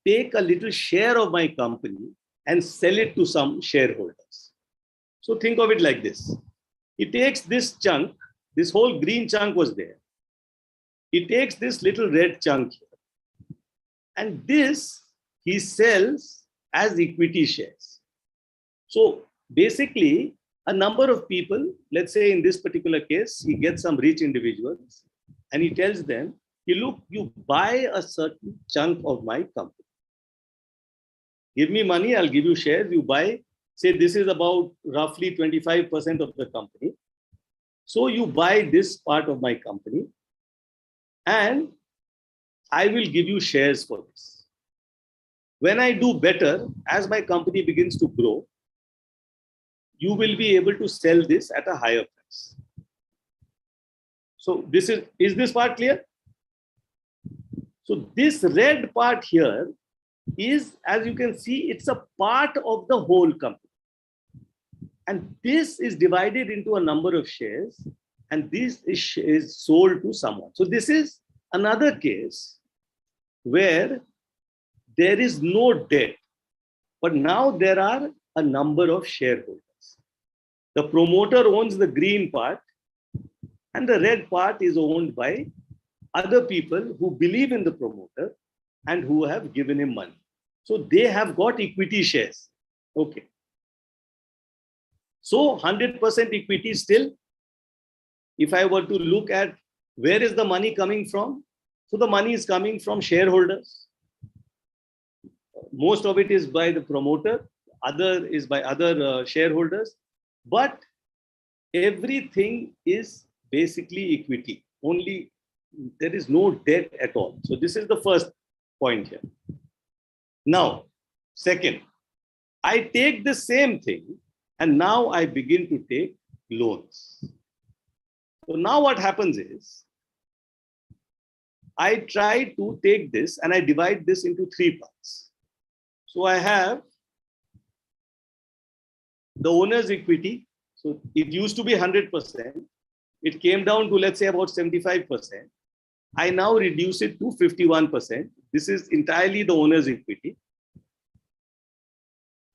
take a little share of my company and sell it to some shareholders? So think of it like this. He takes this chunk, this whole green chunk was there. He takes this little red chunk here, and this he sells as equity shares. So basically, a number of people, let's say in this particular case, he gets some rich individuals and he tells them, look, you buy a certain chunk of my company. Give me money, I'll give you shares. You buy, say this is about roughly 25% of the company. So you buy this part of my company and I will give you shares for this. When I do better, as my company begins to grow, you will be able to sell this at a higher price. So this is this part clear? So this red part here is, as you can see, it's a part of the whole company. And this is divided into a number of shares, and this is sold to someone. So this is another case where there is no debt, but now there are a number of shareholders. The promoter owns the green part, and the red part is owned by other people who believe in the promoter and who have given him money. So they have got equity shares. Okay. So 100% equity still, if I were to look at where is the money coming from? So the money is coming from shareholders. Most of it is by the promoter, other is by other shareholders, but everything is basically equity. Only there is no debt at all. So this is the first point here. Now, second, I take the same thing and now I begin to take loans. So now what happens is, I try to take this and I divide this into three parts. So I have the owner's equity. So it used to be 100%. It came down to, let's say, about 75%. I now reduce it to 51%. This is entirely the owner's equity.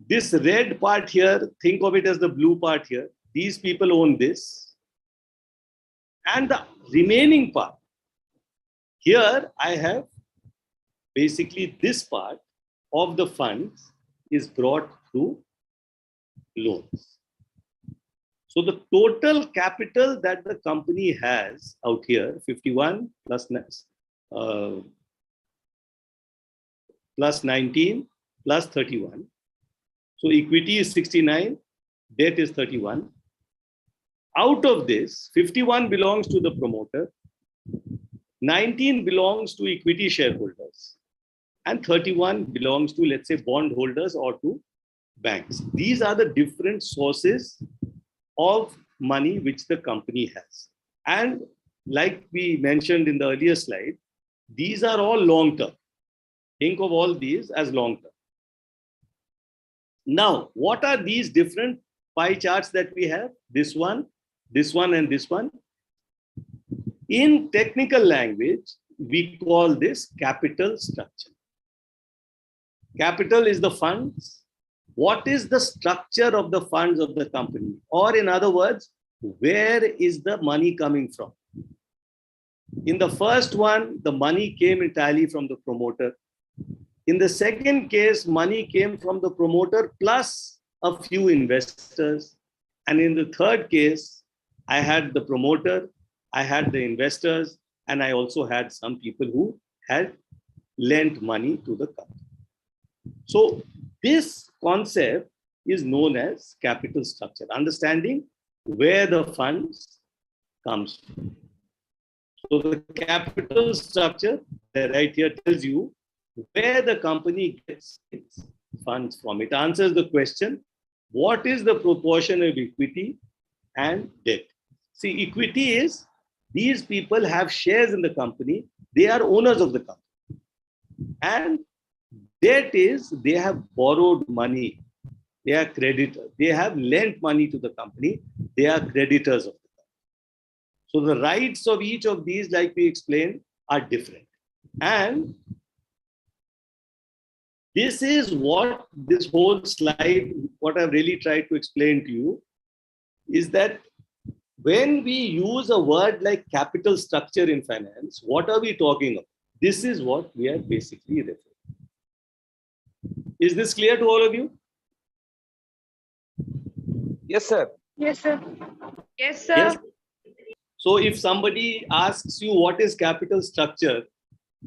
This red part here, think of it as the blue part here. These people own this. And the remaining part, here I have basically this part of the funds is brought through loans. So the total capital that the company has out here, 51 plus 19 plus 31. So equity is 69, debt is 31. Out of this, 51 belongs to the promoter, 19 belongs to equity shareholders, and 31 belongs to, let's say, bondholders or to banks. These are the different sources of money which the company has. And like we mentioned in the earlier slide, these are all long-term. Think of all these as long-term. Now, what are these different pie charts that we have? This one, and this one. In technical language, we call this capital structure. Capital is the funds. What is the structure of the funds of the company? Or in other words, where is the money coming from? In the first one, the money came entirely from the promoter. In the second case, money came from the promoter plus a few investors. And in the third case, I had the promoter, I had the investors, and I also had some people who had lent money to the company. So this concept is known as capital structure, understanding where the funds comes from. So the capital structure right here tells you where the company gets its funds from. It answers the question, what is the proportion of equity and debt? See, equity is these people have shares in the company, they are owners of the company. And debt is they have borrowed money, they are creditors. They have lent money to the company, they are creditors of the company. So the rights of each of these, like we explained, are different. And this is what this whole slide, what I've really tried to explain to you, is that when we use a word like capital structure in finance, what are we talking about? This is what we are basically referring to. Is this clear to all of you? Yes, sir. Yes, sir. Yes, sir. Yes. So if somebody asks you what is capital structure,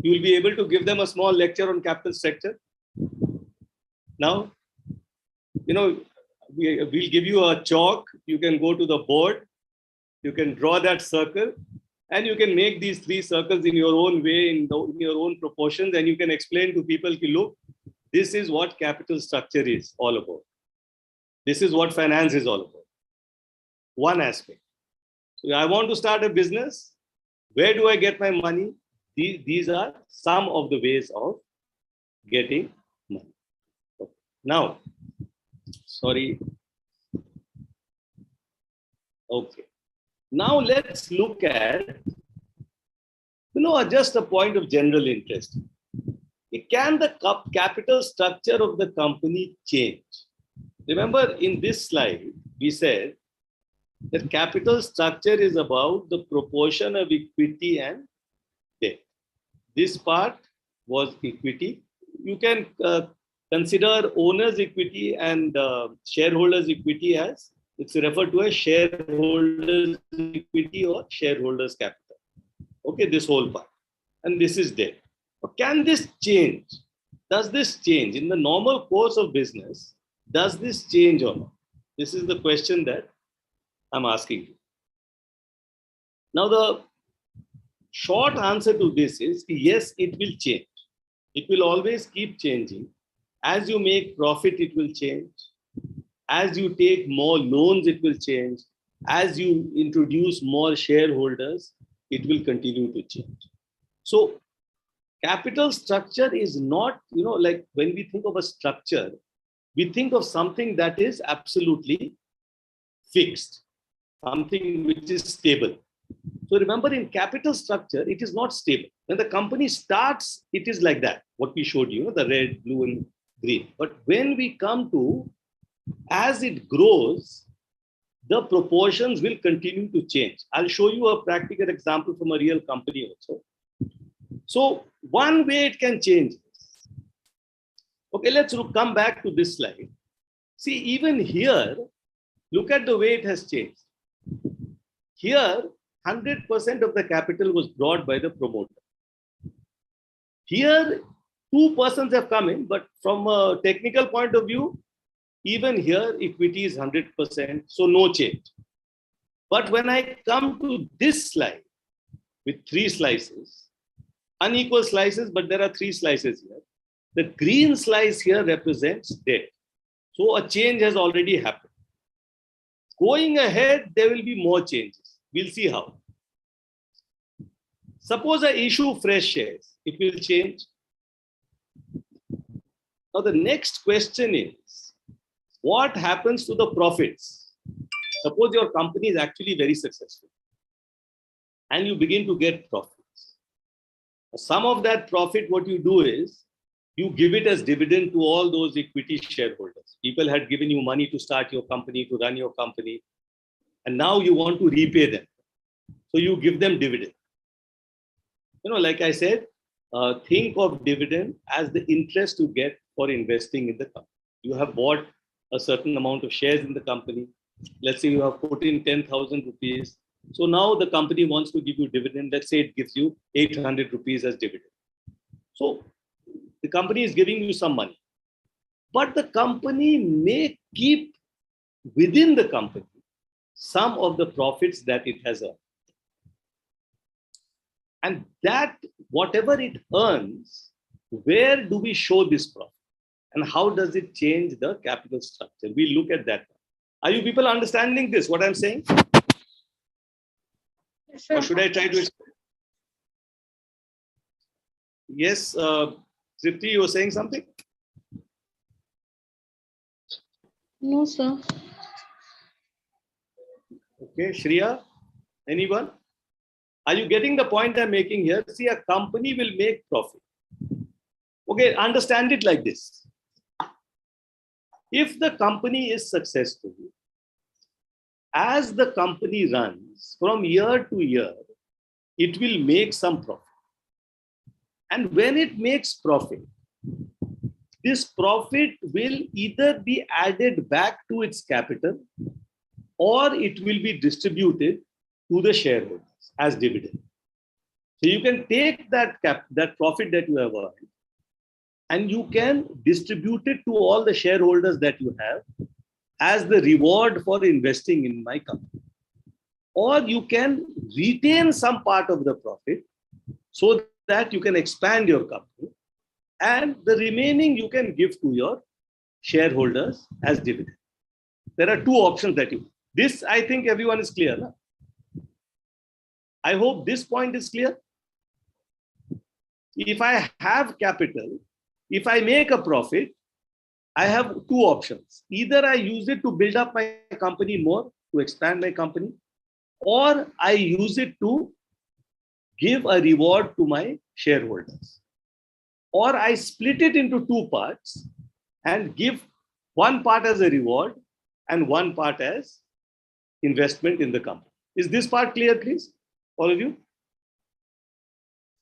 you will be able to give them a small lecture on capital structure. Now, we'll give you a chalk. You can go to the board You can draw that circle and you can make these 3 circles in your own way, in your own proportions, and you can explain to people, look, this is what capital structure is all about. This is what finance is all about. One aspect. So I want to start a business. Where do I get my money? These are some of the ways of getting money. Okay. Now, sorry. Okay. Now let's look at, just a point of general interest. Can the capital structure of the company change? Remember in this slide, we said that capital structure is about the proportion of equity and debt. This part was equity. You can consider owner's equity and shareholders' equity as, it's referred to as shareholders' equity or shareholders' capital. Okay, this whole part. And this is debt. But can this change? Does this change? In the normal course of business, does this change or not? This is the question that I'm asking you. Now, the short answer to this is yes, it will change. It will always keep changing. As you make profit, it will change. As you take more loans, it will change. As you introduce more shareholders, it will continue to change. So capital structure is not, like when we think of a structure, we think of something that is absolutely fixed, something which is stable. So remember, in capital structure, it is not stable. When the company starts, it is like that, what we showed you, the red, blue, and green. But when we come to, as it grows, the proportions will continue to change. I'll show you a practical example from a real company also. So one way it can change. Okay, let's come back to this slide. See, even here, look at the way it has changed. Here, 100% of the capital was brought by the promoter. Here, 2 persons have come in, but from a technical point of view, even here, equity is 100%, so no change. But when I come to this slide with 3 slices, unequal slices, but there are 3 slices here. The green slice here represents debt. So a change has already happened. Going ahead, there will be more changes. We'll see how. Suppose I issue fresh shares, it will change. Now the next question is, what happens to the profits? Suppose your company is actually very successful and you begin to get profits. Some of that profit, what you do is, you give it as dividend to all those equity shareholders. People had given you money to start your company, to run your company, and now you want to repay them. So you give them dividend. Like I said, think of dividend as the interest you get for investing in the company. You have bought a certain amount of shares in the company. Let's say you have put in 10,000 rupees. So now the company wants to give you dividend. Let's say it gives you 800 rupees as dividend. So the company is giving you some money. But the company may keep within the company some of the profits that it has earned. And that, whatever it earns, where do we show this profit? And how does it change the capital structure? We look at that. Are you people understanding this, what I'm saying? Yes, sir. Or should I try to explain? Yes, Tripti, you were saying something? No, sir. Okay, Shreya, anyone? Are you getting the point I'm making here? See, a company will make profit. Okay, understand it like this. If the company is successful, as the company runs from year to year, it will make some profit. And when it makes profit, this profit will either be added back to its capital or it will be distributed to the shareholders as dividend. So you can take that profit that you have earned and you can distribute it to all the shareholders that you have as the reward for investing in my company. or you can retain some part of the profit so that you can expand your company, and the remaining you can give to your shareholders as dividend. There are two options that you. This, I think everyone is clear. No? I hope this point is clear. If I have capital, if I make a profit, I have two options. Either I use it to build up my company more, to expand my company, or I use it to give a reward to my shareholders. Or I split it into two parts and give one part as a reward and one part as investment in the company. Is this part clear, please? All of you?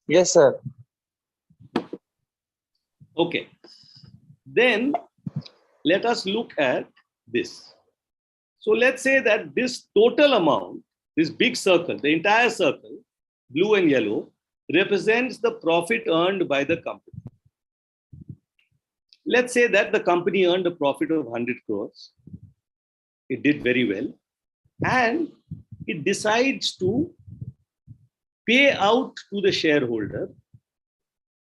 Yes, sir. Okay. Then let us look at this. So let's say that this total amount, this big circle, the entire circle, blue and yellow, represents the profit earned by the company. Let's say that the company earned a profit of 100 crores. It did very well. And it decides to pay out to the shareholder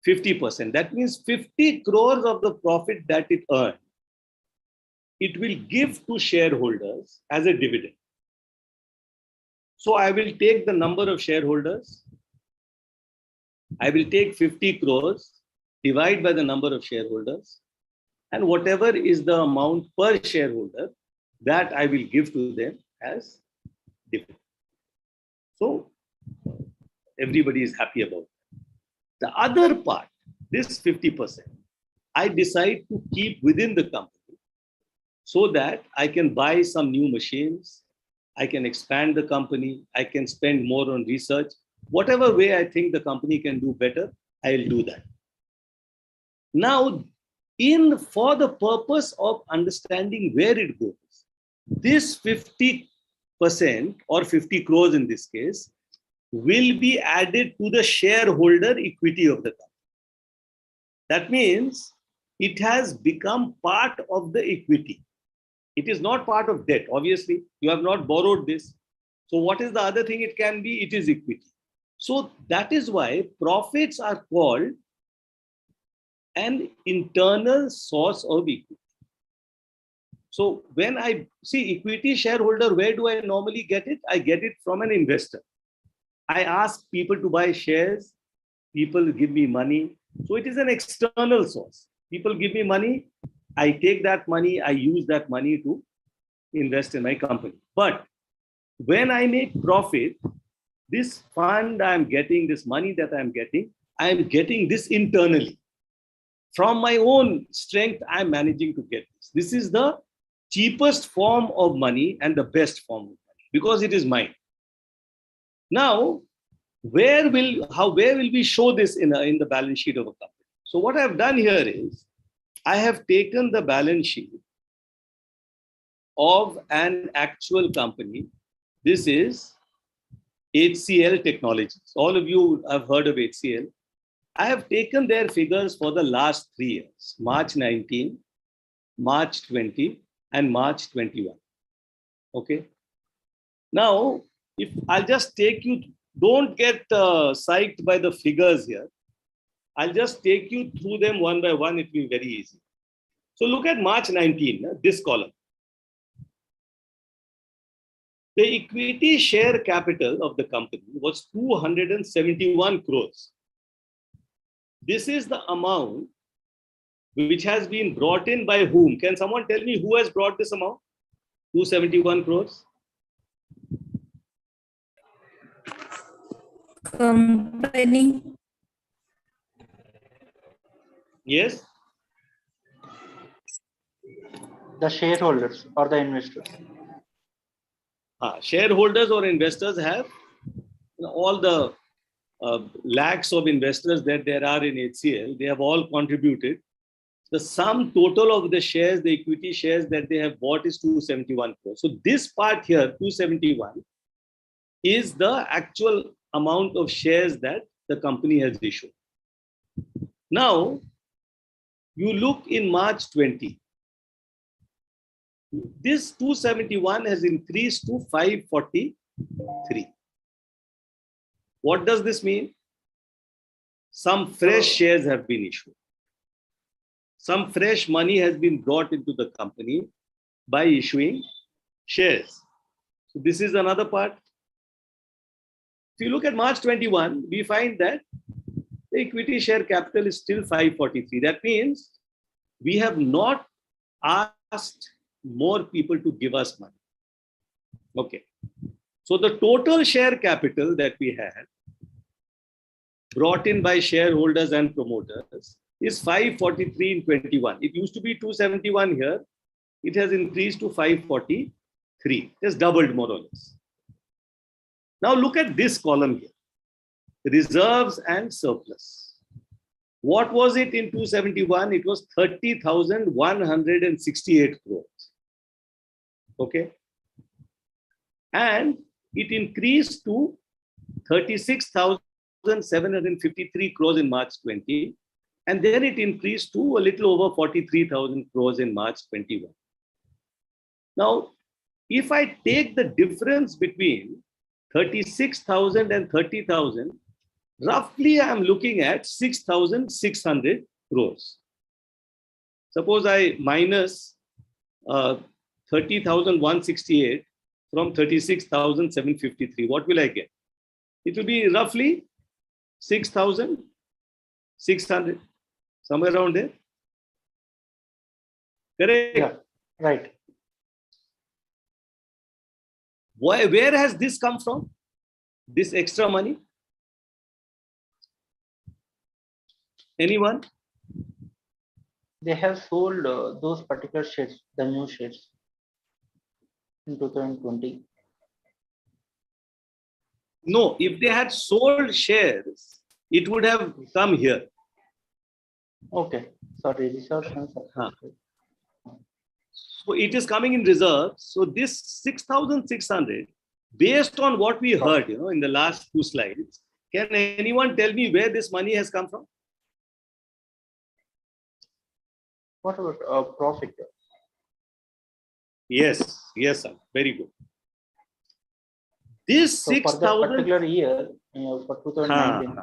50%. That means 50 crores of the profit that it earned, it will give to shareholders as a dividend. So I will take the number of shareholders. I will take 50 crores, divide by the number of shareholders, and whatever is the amount per shareholder, that I will give to them as dividend. So everybody is happy about it. The other part, this 50%, I decide to keep within the company so that I can buy some new machines, I can expand the company, I can spend more on research. Whatever way I think the company can do better, I'll do that. Now, for the purpose of understanding where it goes, this 50% or 50 crores in this case will be added to the shareholder equity of the company. That means it has become part of the equity. It is not part of debt. Obviously, you have not borrowed this. So what is the other thing it can be? It is equity. So that is why profits are called an internal source of equity. So when I see equity shareholder, where do I normally get it? I get it from an investor. I ask people to buy shares. People give me money. So it is an external source. People give me money. I take that money. I use that money to invest in my company. But when I make profit, this fund I'm getting, this money that I'm getting this internally. From my own strength, I'm managing to get this. This is the cheapest form of money and the best form of money because it is mine. Now, where will we show this in the balance sheet of a company? So what I've done here is I have taken the balance sheet of an actual company. This is HCL Technologies. All of you have heard of HCL. I have taken their figures for the last 3 years, March 19, March 20, and March 21. Okay. Now, if I'll just take you, don't get psyched by the figures here. I'll just take you through them one by one. It will be very easy. So look at March 19, this column. The equity share capital of the company was 271 crores. This is the amount which has been brought in by whom? Can someone tell me who has brought this amount? 271 crores. Company. Yes. The shareholders or the investors. Shareholders or investors have all the lakhs of investors that there are in HCL. They have all contributed. The sum total of the shares, the equity shares that they have bought is 271 crores. So this part here, 271, is the actual amount of shares that the company has issued. Now, you look in March 20. This 271 has increased to 540 What does this mean? Some fresh shares have been issued. Some fresh money has been brought into the company by issuing shares. So this is another part. If you look at March 21, we find that the equity share capital is still 543. That means we have not asked more people to give us money. Okay. So the total share capital that we had brought in by shareholders and promoters is 543 in 21. It used to be 271 here. It has increased to 543. It has doubled more or less. Now look at this column here. Reserves and surplus. What was it in 271? It was 30,168 crores. Okay. And it increased to 36,753 crores in March 20. And then it increased to a little over 43,000 crores in March 21. Now, if I take the difference between 36,000 and 30,000, roughly I'm looking at 6,600 crores. Suppose I minus 30,168 from 36,753. What will I get? It will be roughly 6,600, somewhere around there. Correct? Yeah, right. Where has this come from? This extra money? Anyone? They have sold those particular shares, the new shares, in 2020. No, if they had sold shares, it would have come here. Okay, sorry, reserves and surplus. So it is coming in reserves. So this 6,600, based on what we heard, in the last two slides, can anyone tell me where this money has come from? What about profit? Yes, sir. Very good. This So for that 6,000 particular year, for 2019,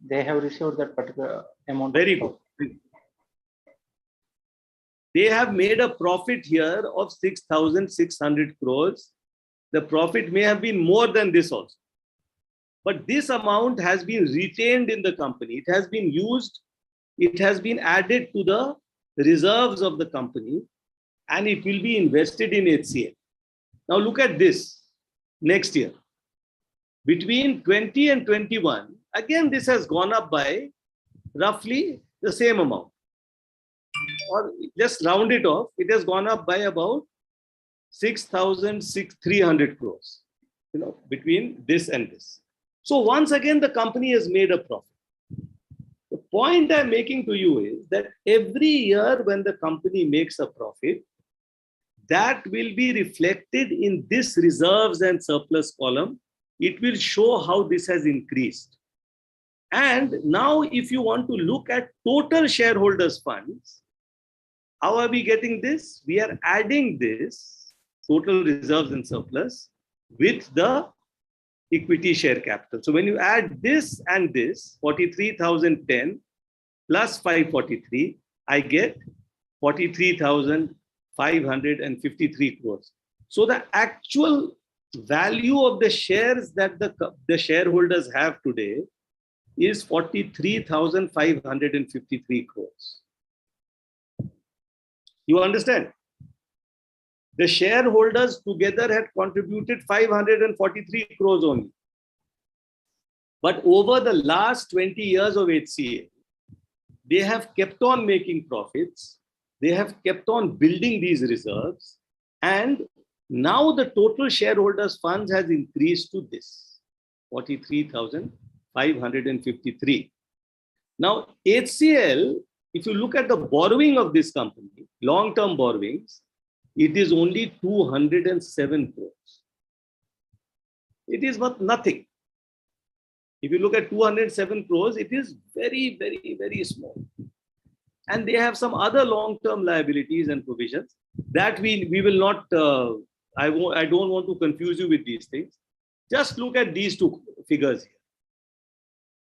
they have received that particular amount. Very good. They have made a profit here of 6,600 crores. The profit may have been more than this also. But this amount has been retained in the company. It has been used. It has been added to the reserves of the company, and it will be invested in HCL. Now look at this next year. Between 20 and 21, again, this has gone up by roughly the same amount. Or just round it off, it has gone up by about 6,300 crores, between this and this. So once again, the company has made a profit. The point I'm making to you is that every year when the company makes a profit, that will be reflected in this reserves and surplus column. It will show how this has increased. And now if you want to look at total shareholders' funds, how are we getting this? We are adding this total reserves and surplus with the equity share capital. So when you add this and this, 43,010 plus 543, I get 43,553 crores. So the actual value of the shares that the shareholders have today is 43,553 crores. You understand? The shareholders together had contributed 543 crores only. But over the last 20 years of HCL, they have kept on making profits. They have kept on building these reserves. And now the total shareholders' funds has increased to this, 43,553. Now, HCL, if you look at the borrowing of this company, long-term borrowings, it is only 207 crores. It is worth nothing. If you look at 207 crores, it is very, very, very small. And they have some other long-term liabilities and provisions that we will not, I don't want to confuse you with these things. Just look at these two figures here.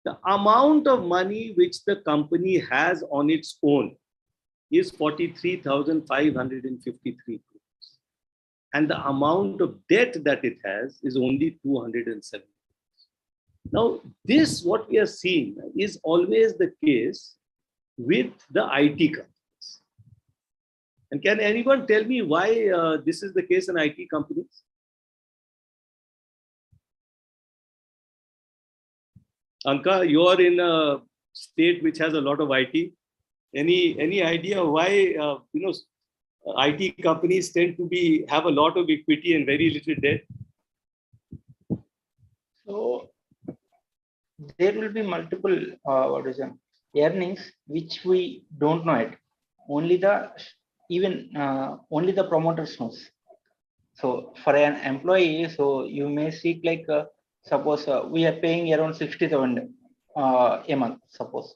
The amount of money which the company has on its own is 43,553 crores. And the amount of debt that it has is only 207. Now, this, what we are seeing, is always the case with the IT companies. And can anyone tell me why this is the case in IT companies? Anka, you are in a state which has a lot of IT. Any idea why IT companies tend to have a lot of equity and very little debt? So there will be multiple earnings which we don't know it. Only the promoters knows. So for an employee, so you may seek like suppose we are paying around 60,000 a month, suppose.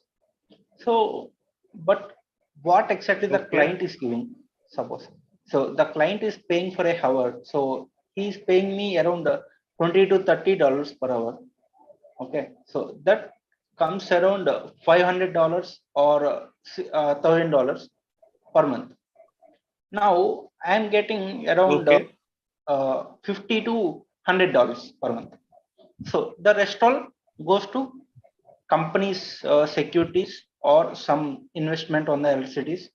So, but what exactly the client is giving, suppose. So the client is paying for a hour. So he is paying me around $20 to $30 per hour. Okay, so that comes around $500 or $1,000 per month. Now I am getting around $50 to $100 per month. So the rest all goes to companies' securities or some investment on the LCDs.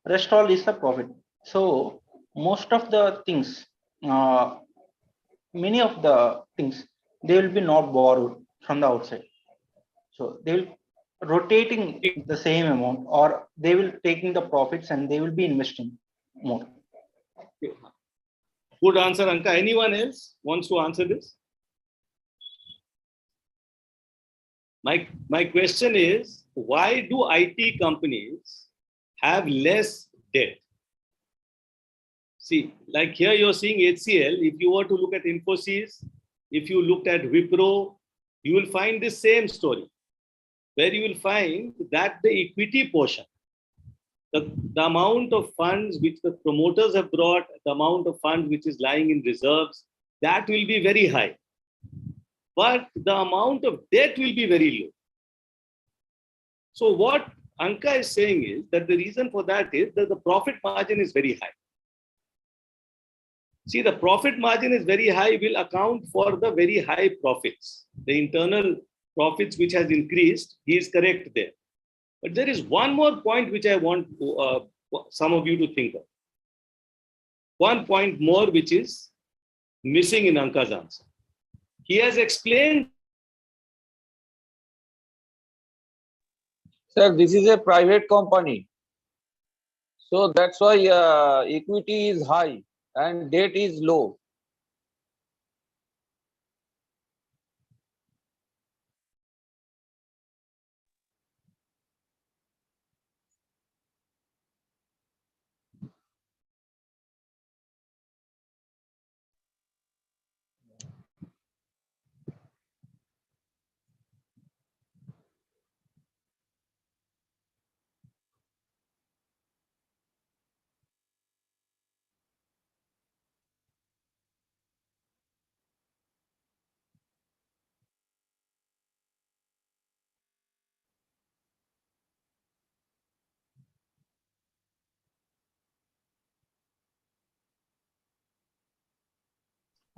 Rest all is the profit. So most of the things, many of the things, they will be not borrowed from the outside. So they will rotating the same amount, or they will taking the profits and they will be investing more. Good answer, Anka. Anyone else wants to answer this? My question is, why do IT companies have less debt? See, like here you're seeing HCL. If you were to look at Infosys, if you looked at Wipro, you will find the same story, where you will find that the equity portion, the amount of funds which the promoters have brought, the amount of funds which is lying in reserves, that will be very high. But the amount of debt will be very low. So what Anka is saying is that the reason for that is that the profit margin is very high. See, the profit margin is very high will account for the very high profits. The internal profits which has increased, he is correct there. But there is one more point which I want some of you to think of. One point more which is missing in Anka's answer. He has explained. Sir, this is a private company. So that's why equity is high and debt is low.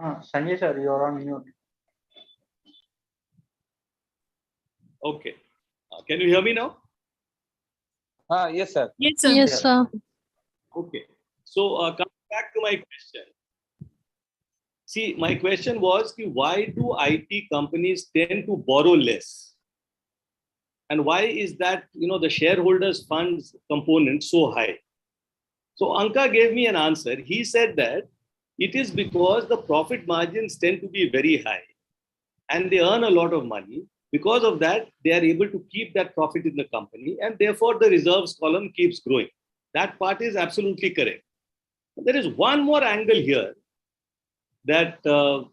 Sanjay sir, you are on mute. Okay. Can you hear me now? Yes, sir. Yes, sir. Yes, sir. Okay. So coming back to my question. See, my question was, why do IT companies tend to borrow less? And why is that, the shareholders' funds component so high? So Anka gave me an answer. He said that it is because the profit margins tend to be very high and they earn a lot of money. Because of that, they are able to keep that profit in the company, and therefore the reserves column keeps growing. That part is absolutely correct. But there is one more angle here that, okay,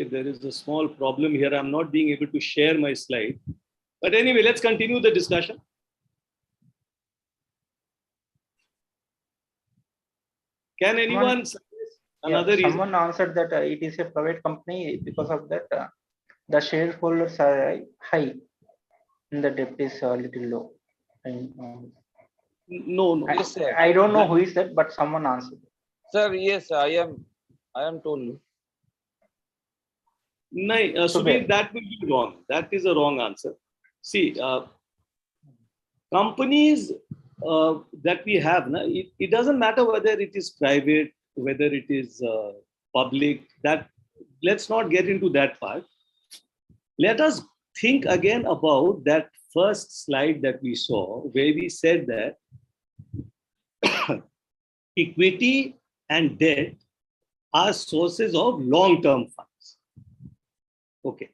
there is a small problem here. I'm not being able to share my slide. But anyway, let's continue the discussion. Can anyone suggest another reason. Someone answered that it is a private company. Because of that, the shareholders are high and the debt is a little low. And, no. Yes, sir. I don't know who is that, but someone answered. Sir, yes, I am told. No, Subir, that will be wrong. That is a wrong answer. See, companies that we have, it doesn't matter whether it is private, whether it is public. That let's not get into that part. Let us think again about that first slide that we saw, where we said that equity and debt are sources of long-term funds. Okay.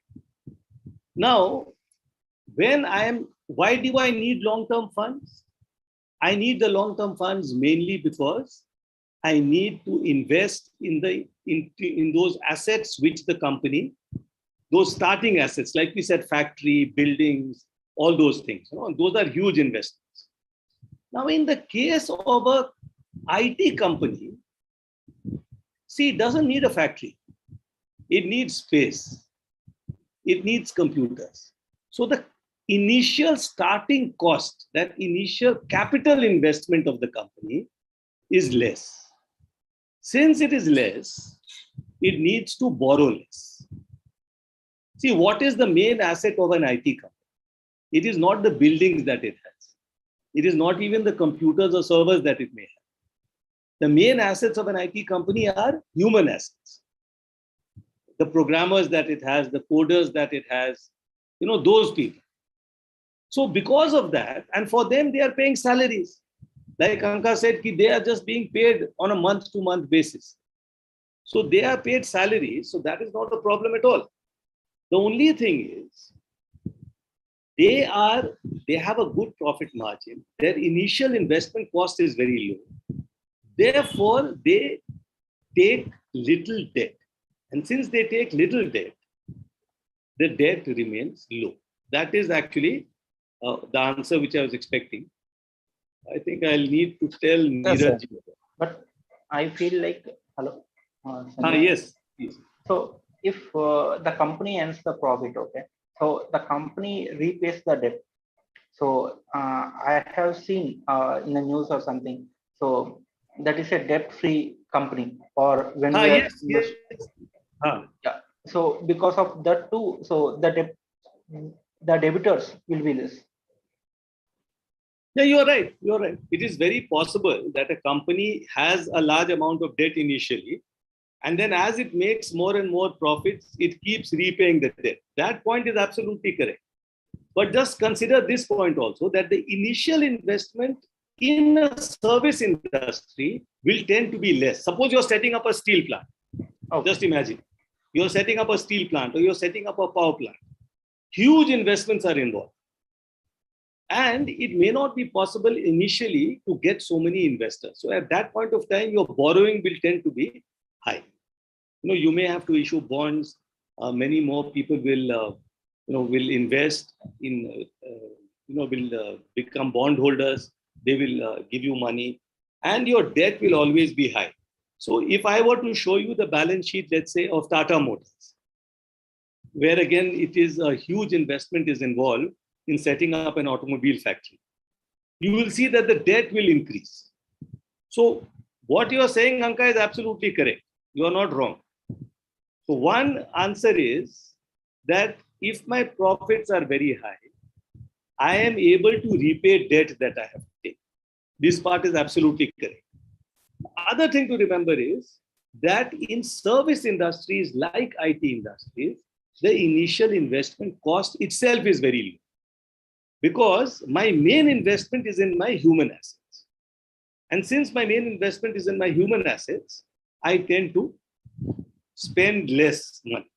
Now, why do I need long-term funds? I need the long-term funds mainly because I need to invest in those assets which the company, those starting assets, like we said, factory, buildings, all those things. Those are huge investments. Now, in the case of a IT company, see, it doesn't need a factory. It needs space. It needs computers. So the initial starting cost, that initial capital investment of the company is less. Since it is less, it needs to borrow less. See, what is the main asset of an IT company? It is not the buildings that it has. It is not even the computers or servers that it may have. The main assets of an IT company are human assets. The programmers that it has, the coders that it has, those people. So because of that, and for them, they are paying salaries. Like Anka said, they are just being paid on a month-to-month basis. So they are paid salaries, so that is not a problem at all. The only thing is, they have a good profit margin. Their initial investment cost is very low. Therefore, they take little debt. And since they take little debt, the debt remains low. That is actually the answer which I was expecting. I think I'll need to tell Neeraj. But I feel like, hello? Yes, please. So if the company ends the profit, okay, so the company repays the debt. So I have seen in the news or something, so that is a debt-free company, or when we are yes. Yeah. So because of that too, so the debitors will be less. Yeah, you're right. You're right. It is very possible that a company has a large amount of debt initially, and then as it makes more and more profits, it keeps repaying the debt. That point is absolutely correct. But just consider this point also, that the initial investment in a service industry will tend to be less. Suppose you're setting up a steel plant. Just imagine. You're setting up a steel plant or you're setting up a power plant. Huge investments are involved. And it may not be possible initially to get so many investors. So at that point of time, your borrowing will tend to be high. You may have to issue bonds. Many more people will invest in, will become bondholders. They will give you money, and your debt will always be high. So if I were to show you the balance sheet, let's say, of Tata Motors, where again, it is a huge investment is involved in setting up an automobile factory, you will see that the debt will increase. So what you are saying, Anka, is absolutely correct. You are not wrong. So one answer is that if my profits are very high, I am able to repay debt that I have taken. This part is absolutely correct. Other thing to remember is that in service industries like IT industries, the initial investment cost itself is very low, because my main investment is in my human assets. And since my main investment is in my human assets, I tend to spend less money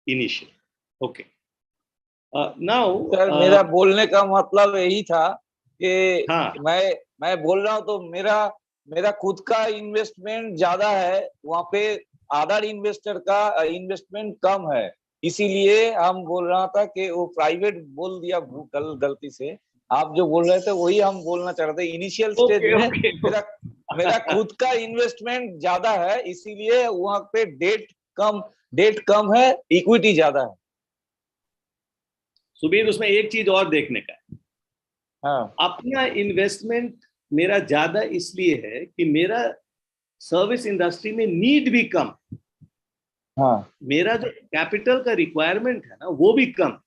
initially. Okay. Now, sir मेरा बोलने का मतलब यही था कि मैं बोल रहा हूँ तो मेरा खुद का इन्वेस्टमेंट ज्यादा है, वहाँ पे अदर इन्वेस्टर का इन्वेस्टमेंट कम है, इसीलिए हम बोल रहा था कि वो प्राइवेट बोल दिया गलती से। आप जो बोल रहे थे वही हम बोलना चाह रहे थे। इनिशियल स्टेज में मेरा खुद का इन्वेस्टमेंट ज्यादा है, इसीलिए वहां पे डेट कम है, इक्विटी ज्यादा है। सुबीर, उसमें एक चीज और देखने का है। हाँ, अपना इन्वेस्टमेंट मेरा ज्यादा इसलिए है कि मेरा सर्विस इंडस्ट्री में नीड भी कम, हाँ, मेरा जो कैपिटल का रिक्वायरमेंट है ना वो भी कम,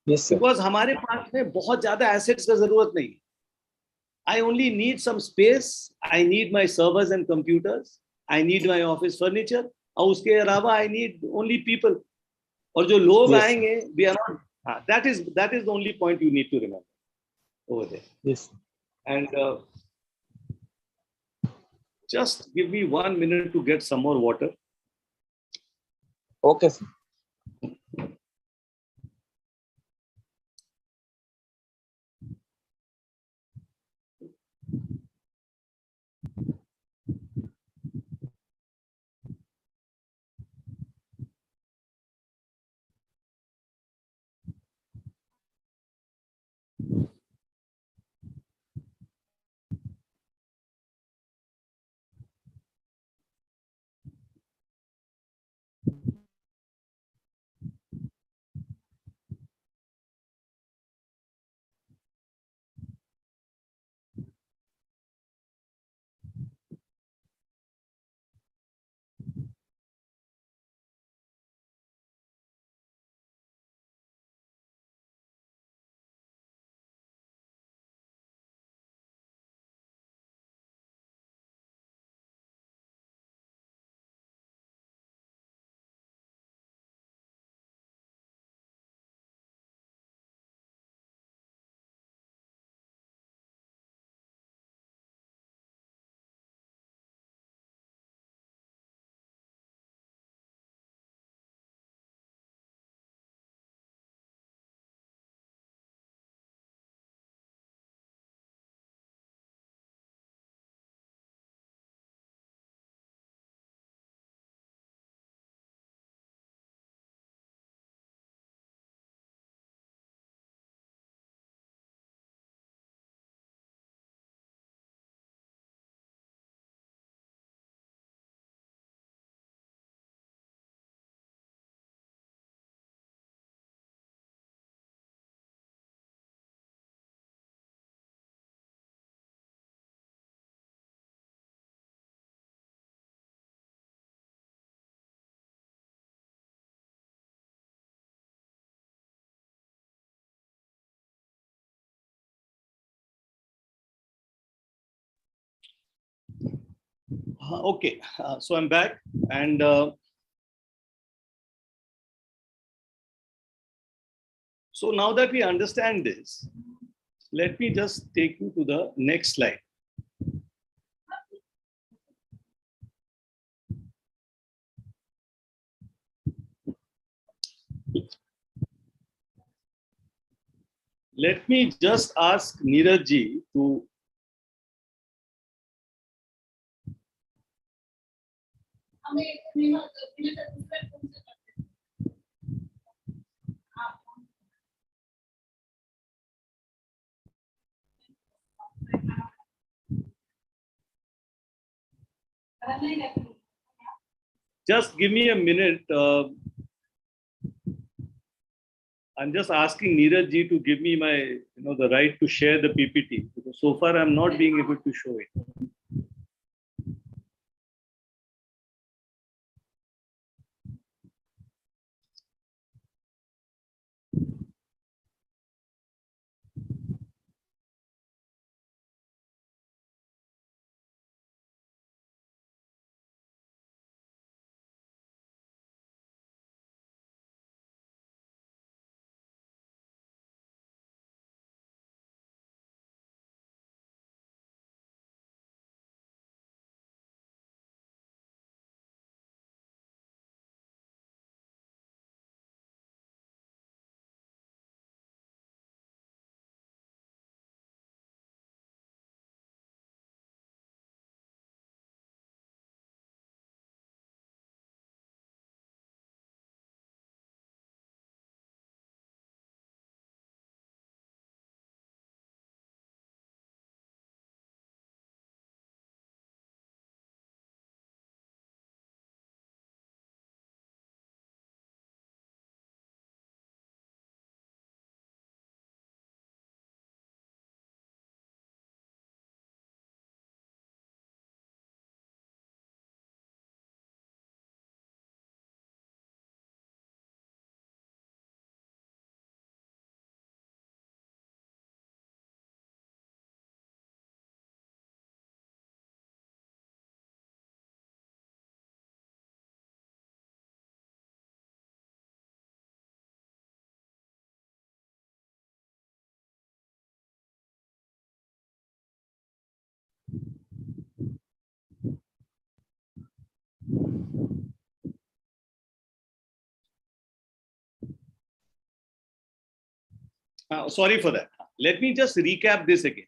यस सर, बिकॉज हमारे पास में बहुत ज्यादा एसेट्स का जरूरत नहीं। I only need some space. I need my servers and computers. I need my office furniture. और उसके अलावा I need only people. और जो लोग yes, आएंगे, we are not. That is the only point you need to remember over there. yes. And just give me 1 minute to get some more water. Okay, sir. Okay, so I'm back, and so now that we understand this, let me just take you to the next slide. Let me just ask Neeraj ji to just give me a minute. I'm just asking Neeraj ji to give me my, the right to share the PPT, because so far I'm not being able to show it. Sorry for that. Let me just recap this again.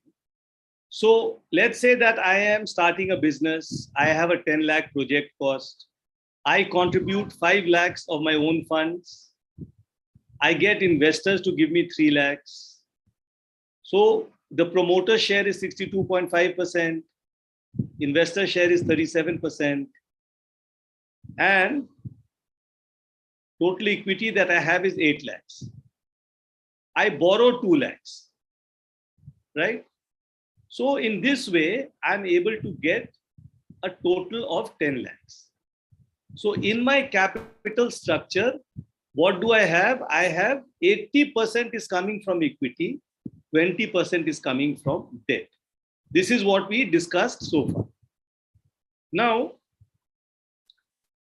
So let's say that I am starting a business. I have a 10 lakh project cost. I contribute 5 lakhs of my own funds. I get investors to give me 3 lakhs. So the promoter share is 62.5%. Investor share is 37%. And total equity that I have is 8 lakhs. I borrow 2 lakhs, right? So in this way, I'm able to get a total of 10 lakhs. So in my capital structure, what do I have? I have 80% is coming from equity, 20% is coming from debt. This is what we discussed so far. Now,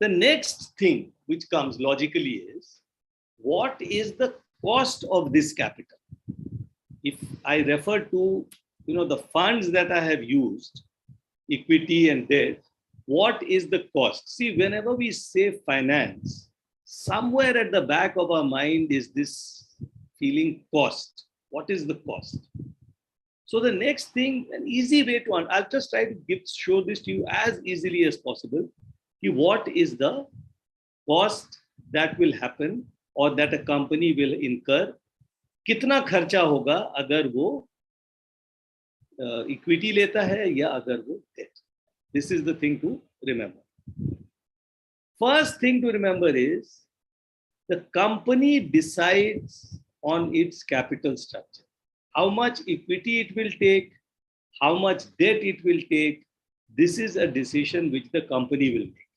the next thing which comes logically is, what is the cost of this capital? If I refer to the funds that I have used, equity and debt, what is the cost? See, whenever we say finance, somewhere at the back of our mind is this feeling cost. What is the cost? So the next thing, an easy way to, I'll just try to show this to you as easily as possible. What is the cost that will happen or that a company will incur? कितना खर्चा होगा अगर वो equity लेता है या अगर वो debt? This is the thing to remember. First thing to remember is the company decides on its capital structure. How much equity it will take, how much debt it will take. This is a decision which the company will make.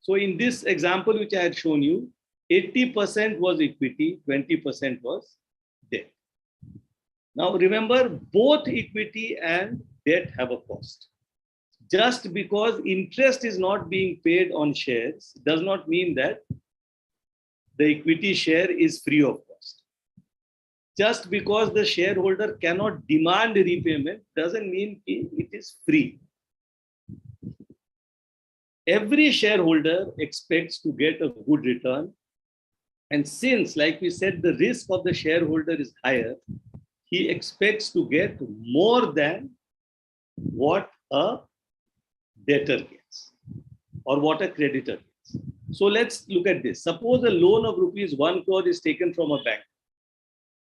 So in this example which I had shown you, 80% was equity, 20% was debt. Now remember, both equity and debt have a cost. Just because interest is not being paid on shares does not mean that the equity share is free of cost. Just because the shareholder cannot demand repayment doesn't mean it is free. Every shareholder expects to get a good return. And since, like we said, the risk of the shareholder is higher, he expects to get more than what a debtor gets or what a creditor gets. So let's look at this. Suppose a loan of rupees 1 crore is taken from a bank.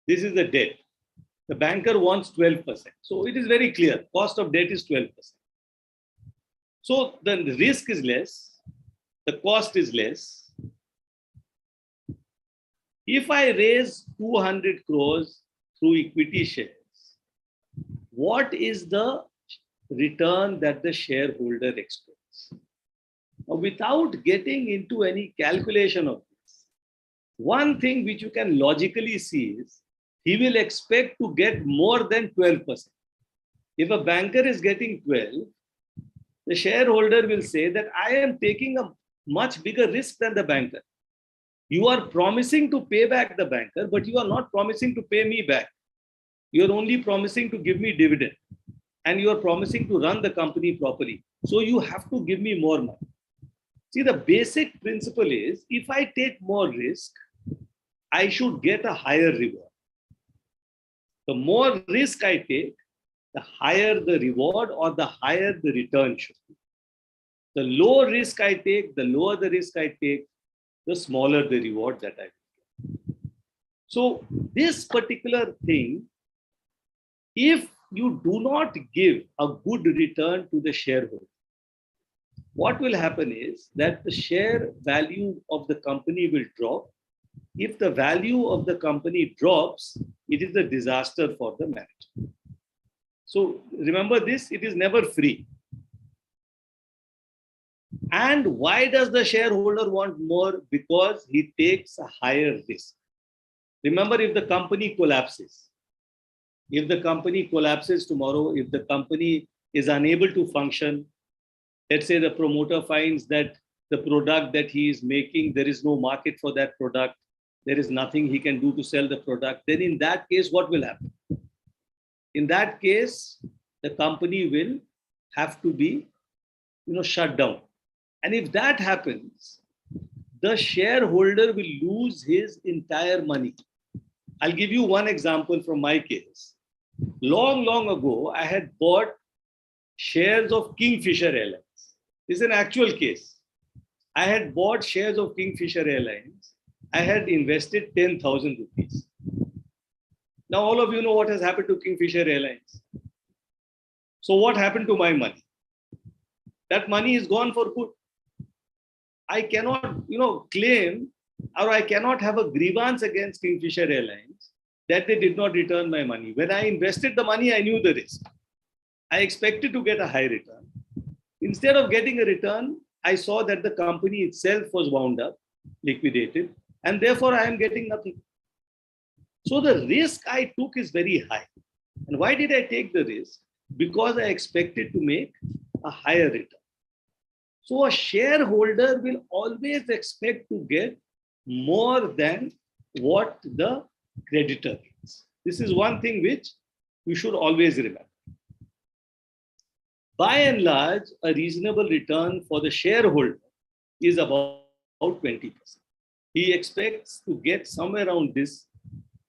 This is the debt. The banker wants 12%. So it is very clear. Cost of debt is 12%. So the risk is less. The cost is less. If I raise 200 crores through equity shares, what is the return that the shareholder expects? Now, without getting into any calculation of this, one thing which you can logically see is he will expect to get more than 12%. If a banker is getting 12, the shareholder will say that I am taking a much bigger risk than the banker. You are promising to pay back the banker, but you are not promising to pay me back. You are only promising to give me dividend. And you are promising to run the company properly. So you have to give me more money. See, the basic principle is, if I take more risk, I should get a higher reward. The more risk I take, the higher the reward or the higher the return should be. The lower risk I take, the lower the risk I take, the smaller the reward that I get. So this particular thing, if you do not give a good return to the shareholder, what will happen is that the share value of the company will drop. If the value of the company drops, it is a disaster for the manager. So remember this, it is never free. And why does the shareholder want more? Because he takes a higher risk. Remember, if the company collapses, tomorrow, if the company is unable to function, let's say the promoter finds that the product that he is making, there is no market for that product, there is nothing he can do to sell the product, then in that case, what will happen? In that case, the company will have to be, shut down. And if that happens, the shareholder will lose his entire money. I'll give you one example from my case. Long ago, I had bought shares of Kingfisher Airlines. This is an actual case. I had bought shares of Kingfisher Airlines. I had invested 10,000 rupees. Now, all of you know what has happened to Kingfisher Airlines. So what happened to my money? That money is gone for good. I cannot, claim, or I cannot have a grievance against Kingfisher Airlines that they did not return my money. When I invested the money, I knew the risk. I expected to get a high return. Instead of getting a return, I saw that the company itself was wound up, liquidated, and therefore I am getting nothing. So the risk I took is very high. And why did I take the risk? Because I expected to make a higher return. So a shareholder will always expect to get more than what the creditor gets. This is one thing which you should always remember. By and large, a reasonable return for the shareholder is about 20%. He expects to get somewhere around this.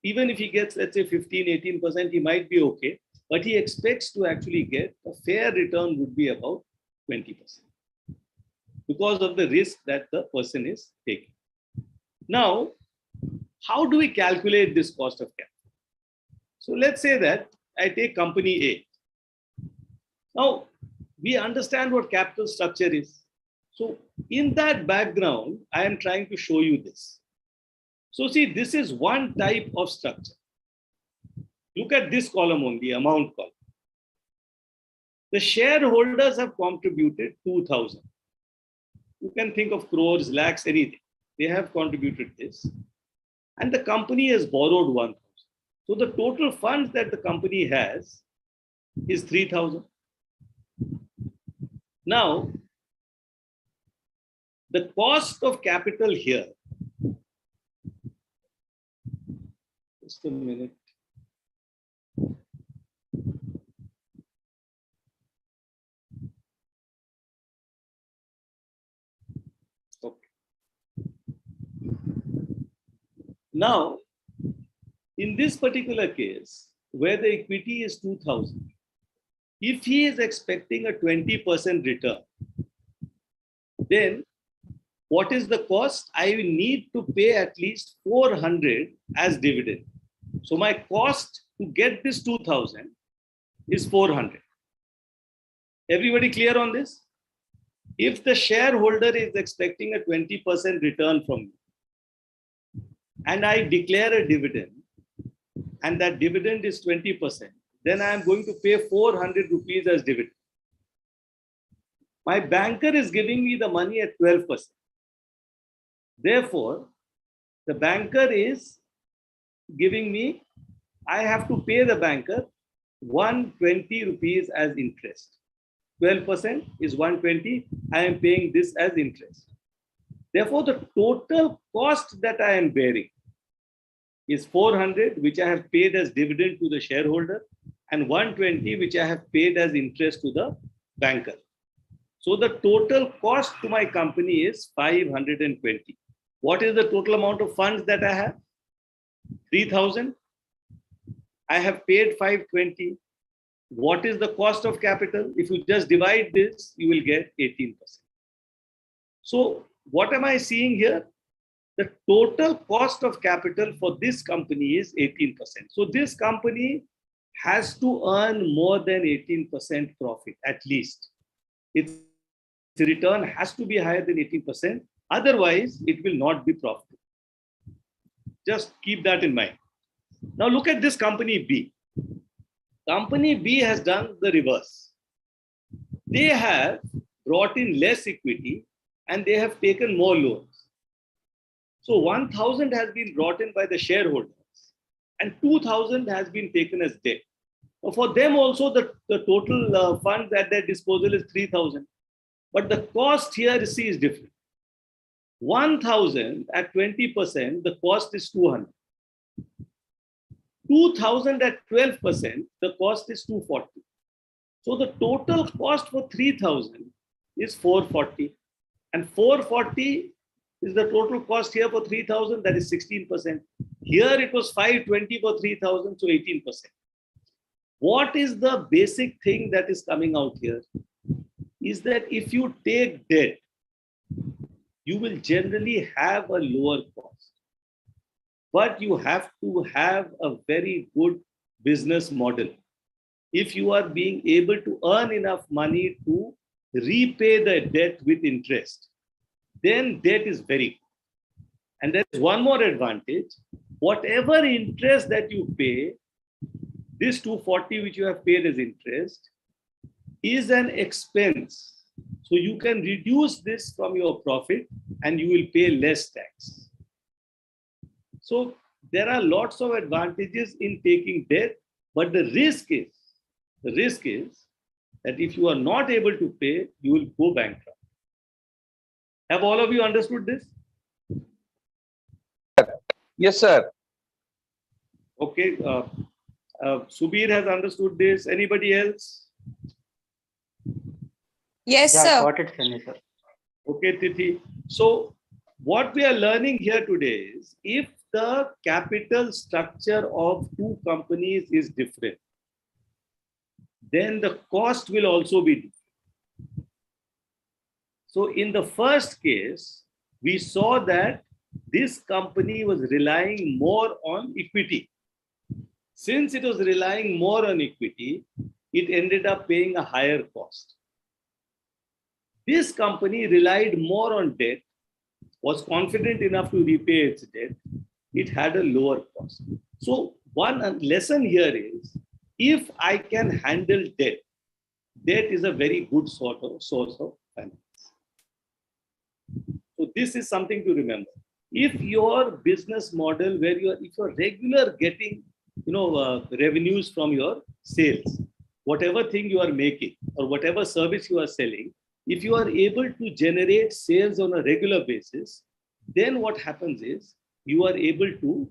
Even if he gets, let's say, 15, 18%, he might be okay. But he expects to actually get a fair return would be about 20% because of the risk that the person is taking. Now, how do we calculate this cost of capital? So let's say that I take company A. Now, we understand what capital structure is. So in that background, I am trying to show you this. So see, this is one type of structure. Look at this column only, amount column. The shareholders have contributed 2,000. You can think of crores, lakhs, anything. They have contributed this. And the company has borrowed 1,000. So the total funds that the company has is 3,000. Now, the cost of capital here, just a minute. Okay. Now, in this particular case, where the equity is 2,000, if he is expecting a 20% return, then what is the cost? I will need to pay at least 400 as dividend. So my cost to get this 2,000 is 400. Everybody clear on this? If the shareholder is expecting a 20% return from me, and I declare a dividend, and that dividend is 20%, then I am going to pay 400 rupees as dividend. My banker is giving me the money at 12%. Therefore, the banker is giving me, I have to pay the banker 120 rupees as interest. 12% is 120. I am paying this as interest. Therefore, the total cost that I am bearing is 400, which I have paid as dividend to the shareholder, and 120, which I have paid as interest to the banker. So the total cost to my company is 520. What is the total amount of funds that I have? 3,000. I have paid 520. What is the cost of capital? If you just divide this, you will get 18%. So what am I seeing here? The total cost of capital for this company is 18%. So this company has to earn more than 18% profit, at least. Its return has to be higher than 18%. Otherwise, it will not be profitable. Just keep that in mind. Now look at this company B. Company B has done the reverse. They have brought in less equity and they have taken more loans. So 1,000 has been brought in by the shareholders and 2,000 has been taken as debt. For them also, the total funds at their disposal is 3,000. But the cost here is different. 1,000 at 20%, the cost is 200. 2,000 at 12%, the cost is 240. So the total cost for 3,000 is 440. And 440 is the total cost here for 3,000, that is 16%. Here it was 520 for 3,000, so 18%. What is the basic thing that is coming out here? Is that if you take debt, you will generally have a lower cost. But you have to have a very good business model. If you are being able to earn enough money to repay the debt with interest, then debt is very good. And there is one more advantage. Whatever interest that you pay, this 240 which you have paid as interest, is an expense. So you can reduce this from your profit and you will pay less tax. So there are lots of advantages in taking debt, but the risk is that if you are not able to pay, you will go bankrupt. Have all of you understood this? Yes, sir. Okay. Subir has understood this. Anybody else? Yes, Yeah, sir. got it, Sunny, sir. Okay, Tithi. So what we are learning here today is if the capital structure of two companies is different, then the cost will also be different. So in the first case, we saw that this company was relying more on equity. Since it was relying more on equity, it ended up paying a higher cost. This company relied more on debt, was confident enough to repay its debt, it had a lower cost. So one lesson here is, if I can handle debt, debt is a very good source of finance. So this is something to remember. If your business model if you're regular getting revenues from your sales, whatever thing you are making or whatever service you are selling, if you are able to generate sales on a regular basis, then what happens is you are able to,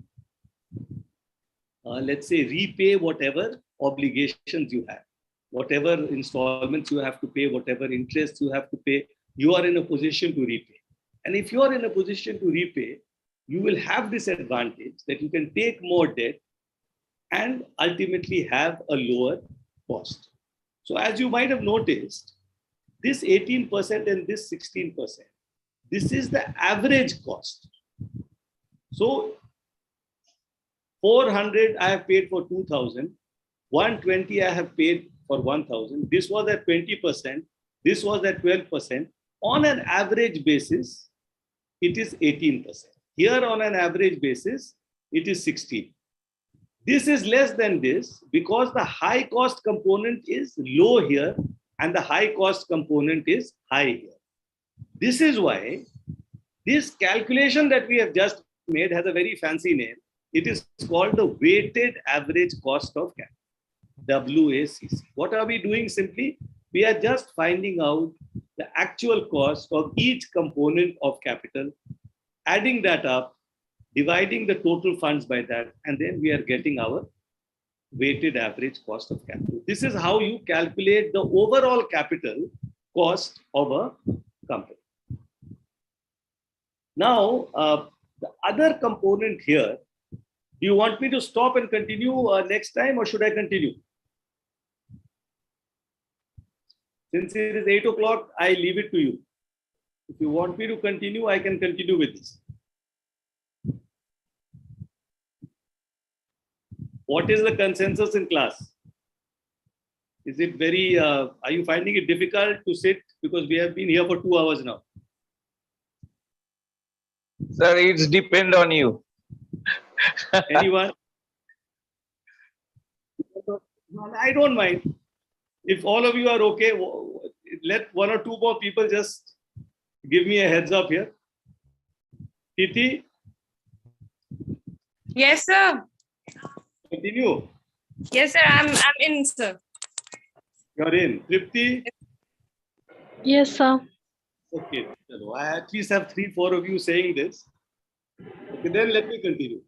let's say, repay whatever obligations you have, whatever installments you have to pay, whatever interest you have to pay, you are in a position to repay. And if you are in a position to repay, you will have this advantage that you can take more debt and ultimately have a lower cost. So as you might have noticed, this 18% and this 16%, this is the average cost. So 400 I have paid for 2,000, 120 I have paid for 1,000. This was at 20%, this was at 12%. On an average basis, it is 18%. Here on an average basis, it is 16. This is less than this because the high cost component is low here and the high cost component is high here. This is why this calculation that we have just made has a very fancy name. It is called the weighted average cost of capital, WACC. What are we doing simply? We are just finding out the actual cost of each component of capital, adding that up, dividing the total funds by that, and then we are getting our weighted average cost of capital. This is how you calculate the overall capital cost of a company. Now, the other component here, do you want me to stop and continue next time, or should I continue? Since it is 8 o'clock, I leave it to you. If you want me to continue, I can continue with this. What is the consensus in class? Is it very, are you finding it difficult to sit? Because we have been here for 2 hours now. Sir, it's depend on you. Anyone? I don't mind. If all of you are okay, let 1 or 2 more people just give me a heads up here. Titi? Yes, sir. Continue. Yes, sir. I'm in, sir. You're in. Tripti? Yes, sir. Okay. I at least have 3-4 of you saying this. Okay, then let me continue.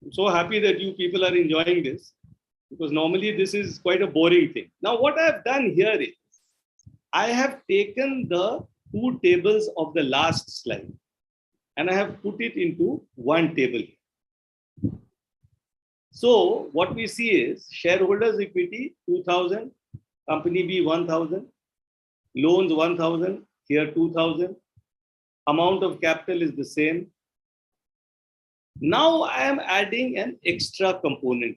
I'm so happy that you people are enjoying this, because normally this is quite a boring thing. Now, what I have done here is, I have taken the 2 tables of the last slide and I have put it into one table. So what we see is shareholders equity 2000, company B 1000, loans 1000, here 2000, amount of capital is the same. Now I am adding an extra component.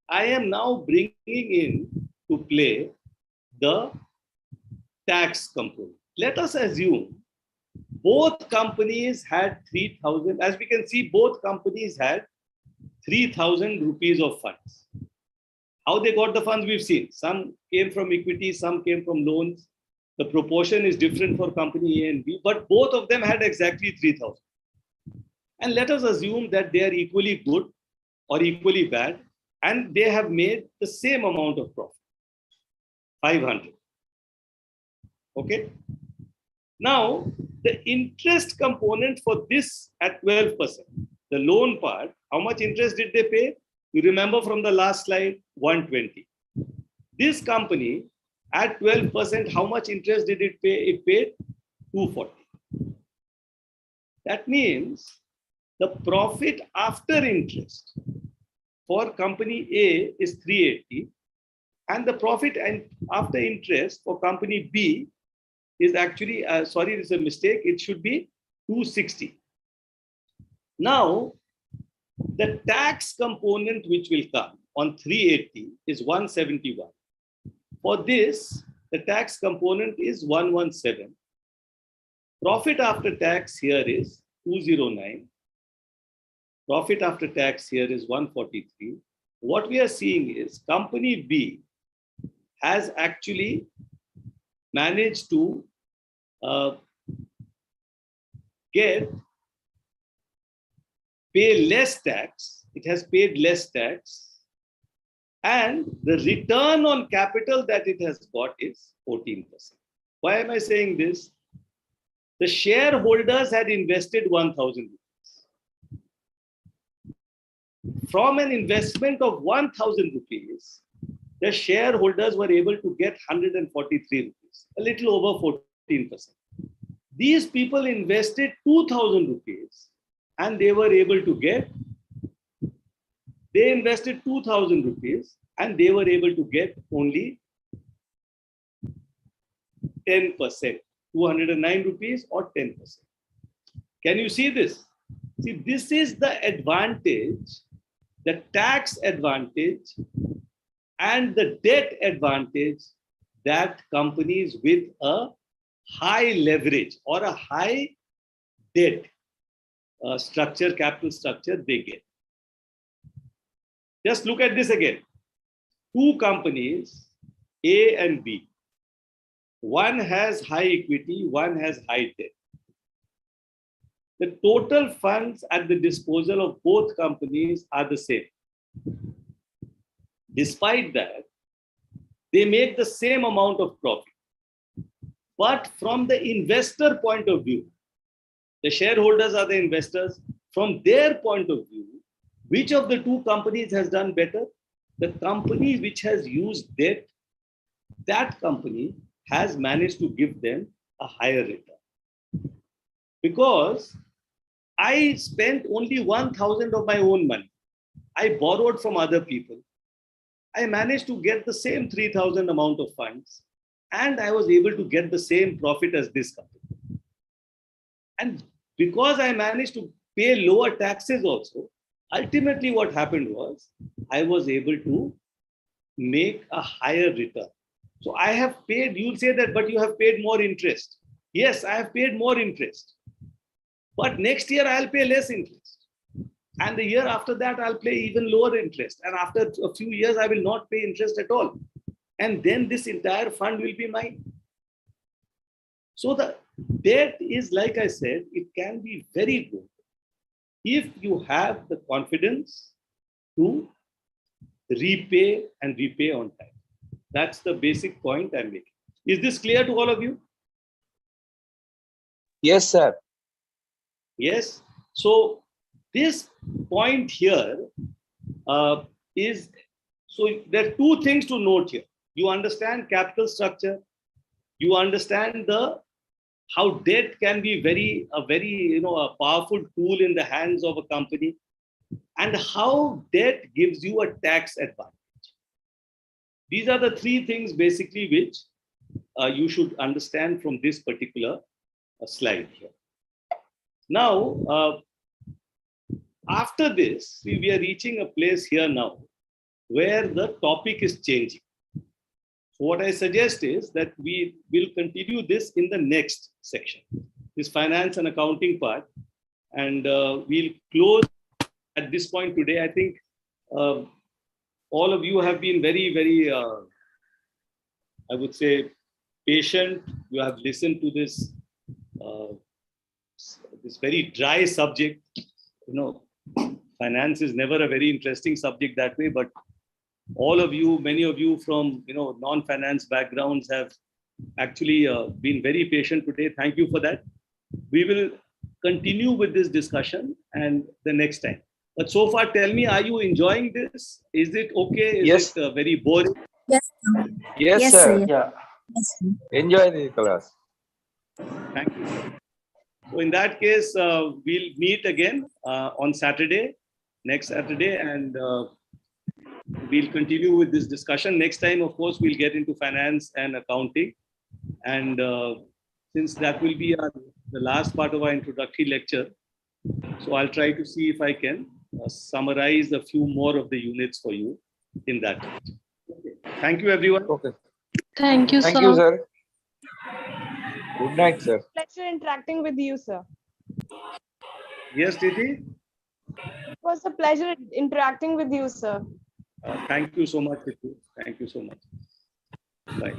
I am now bringing in to play the tax component. Let us assume both companies had 3,000. As we can see, both companies had 3,000 rupees of funds. How they got the funds, we've seen. Some came from equity, some came from loans. The proportion is different for company A and B, but both of them had exactly 3,000. And let us assume that they are equally good or equally bad, and they have made the same amount of profit, 500. Okay. Now, the interest component for this at 12%, the loan part, how much interest did they pay? You remember from the last slide, 120. This company at 12%, how much interest did it pay? It paid 240. That means the profit after interest for company A is 380, and the profit after interest for company B is actually, sorry, it's a mistake, it should be 260. Now, the tax component which will come on 380 is 171. For this, the tax component is 117. Profit after tax here is 209. Profit after tax here is 143. What we are seeing is company B has actually managed to pay less tax. It has paid less tax, and the return on capital that it has got is 14%. Why am I saying this? The shareholders had invested 1,000 rupees. From an investment of 1,000 rupees, the shareholders were able to get 143 rupees, a little over 14%. These people invested 2,000 rupees and they were able to get, they invested 2,000 rupees and they were able to get only 10%, 209 rupees or 10%. Can you see this? See, this is the advantage, the tax advantage and the debt advantage that companies with a high leverage or a high debt structure, capital structure, they get. Just look at this again. Two companies, A and B. One has high equity, one has high debt. The total funds at the disposal of both companies are the same. Despite that, they make the same amount of profit. But from the investor point of view, the shareholders are the investors. From their point of view, which of the two companies has done better? The company which has used debt, that company has managed to give them a higher return. Because I spent only 1,000 of my own money. I borrowed from other people. I managed to get the same 3,000 amount of funds, and I was able to get the same profit as this company. And because I managed to pay lower taxes also, ultimately what happened was I was able to make a higher return. So I have paid, you'll say that, but you have paid more interest. Yes, I have paid more interest. But next year I'll pay less interest. And the year after that, I'll pay even lower interest. And after a few years, I will not pay interest at all. And then this entire fund will be mine. So the debt is, like I said, it can be very good if you have the confidence to repay and repay on time. That's the basic point I'm making. Is this clear to all of you? Yes, sir. Yes. So this point here is, so there are two things to note here. You understand capital structure. You understand how debt can be a very powerful tool in the hands of a company. and how debt gives you a tax advantage. These are the three things basically which you should understand from this particular slide here. Now, after this, see, we are reaching a place here now where the topic is changing. So what I suggest is that we will continue this in the next section, this finance and accounting part, and we'll close at this point today. I think all of you have been very, very, I would say, patient. You have listened to this this very dry subject. You know, finance is never a very interesting subject that way, but all of you, many of you from non-finance backgrounds have actually been very patient today. Thank you for that. We will continue with this discussion and the next time. But so far, tell me, are you enjoying this? Is it okay? Is it very boring? Yes. Yes, sir. Yeah. Enjoy the class. Thank you. So in that case, we'll meet again on Saturday, next Saturday, and we'll continue with this discussion. Next time, of course, we'll get into finance and accounting. And since that will be the last part of our introductory lecture, so I'll try to see if I can summarize a few more of the units for you in that. Okay. Thank you, everyone. Okay. Thank you, Thank sir. you, sir. Good night, sir. Pleasure interacting with you, sir. Yes, Titi? It was a pleasure interacting with you, sir. Thank you so much, Titi. Thank you so much. Bye.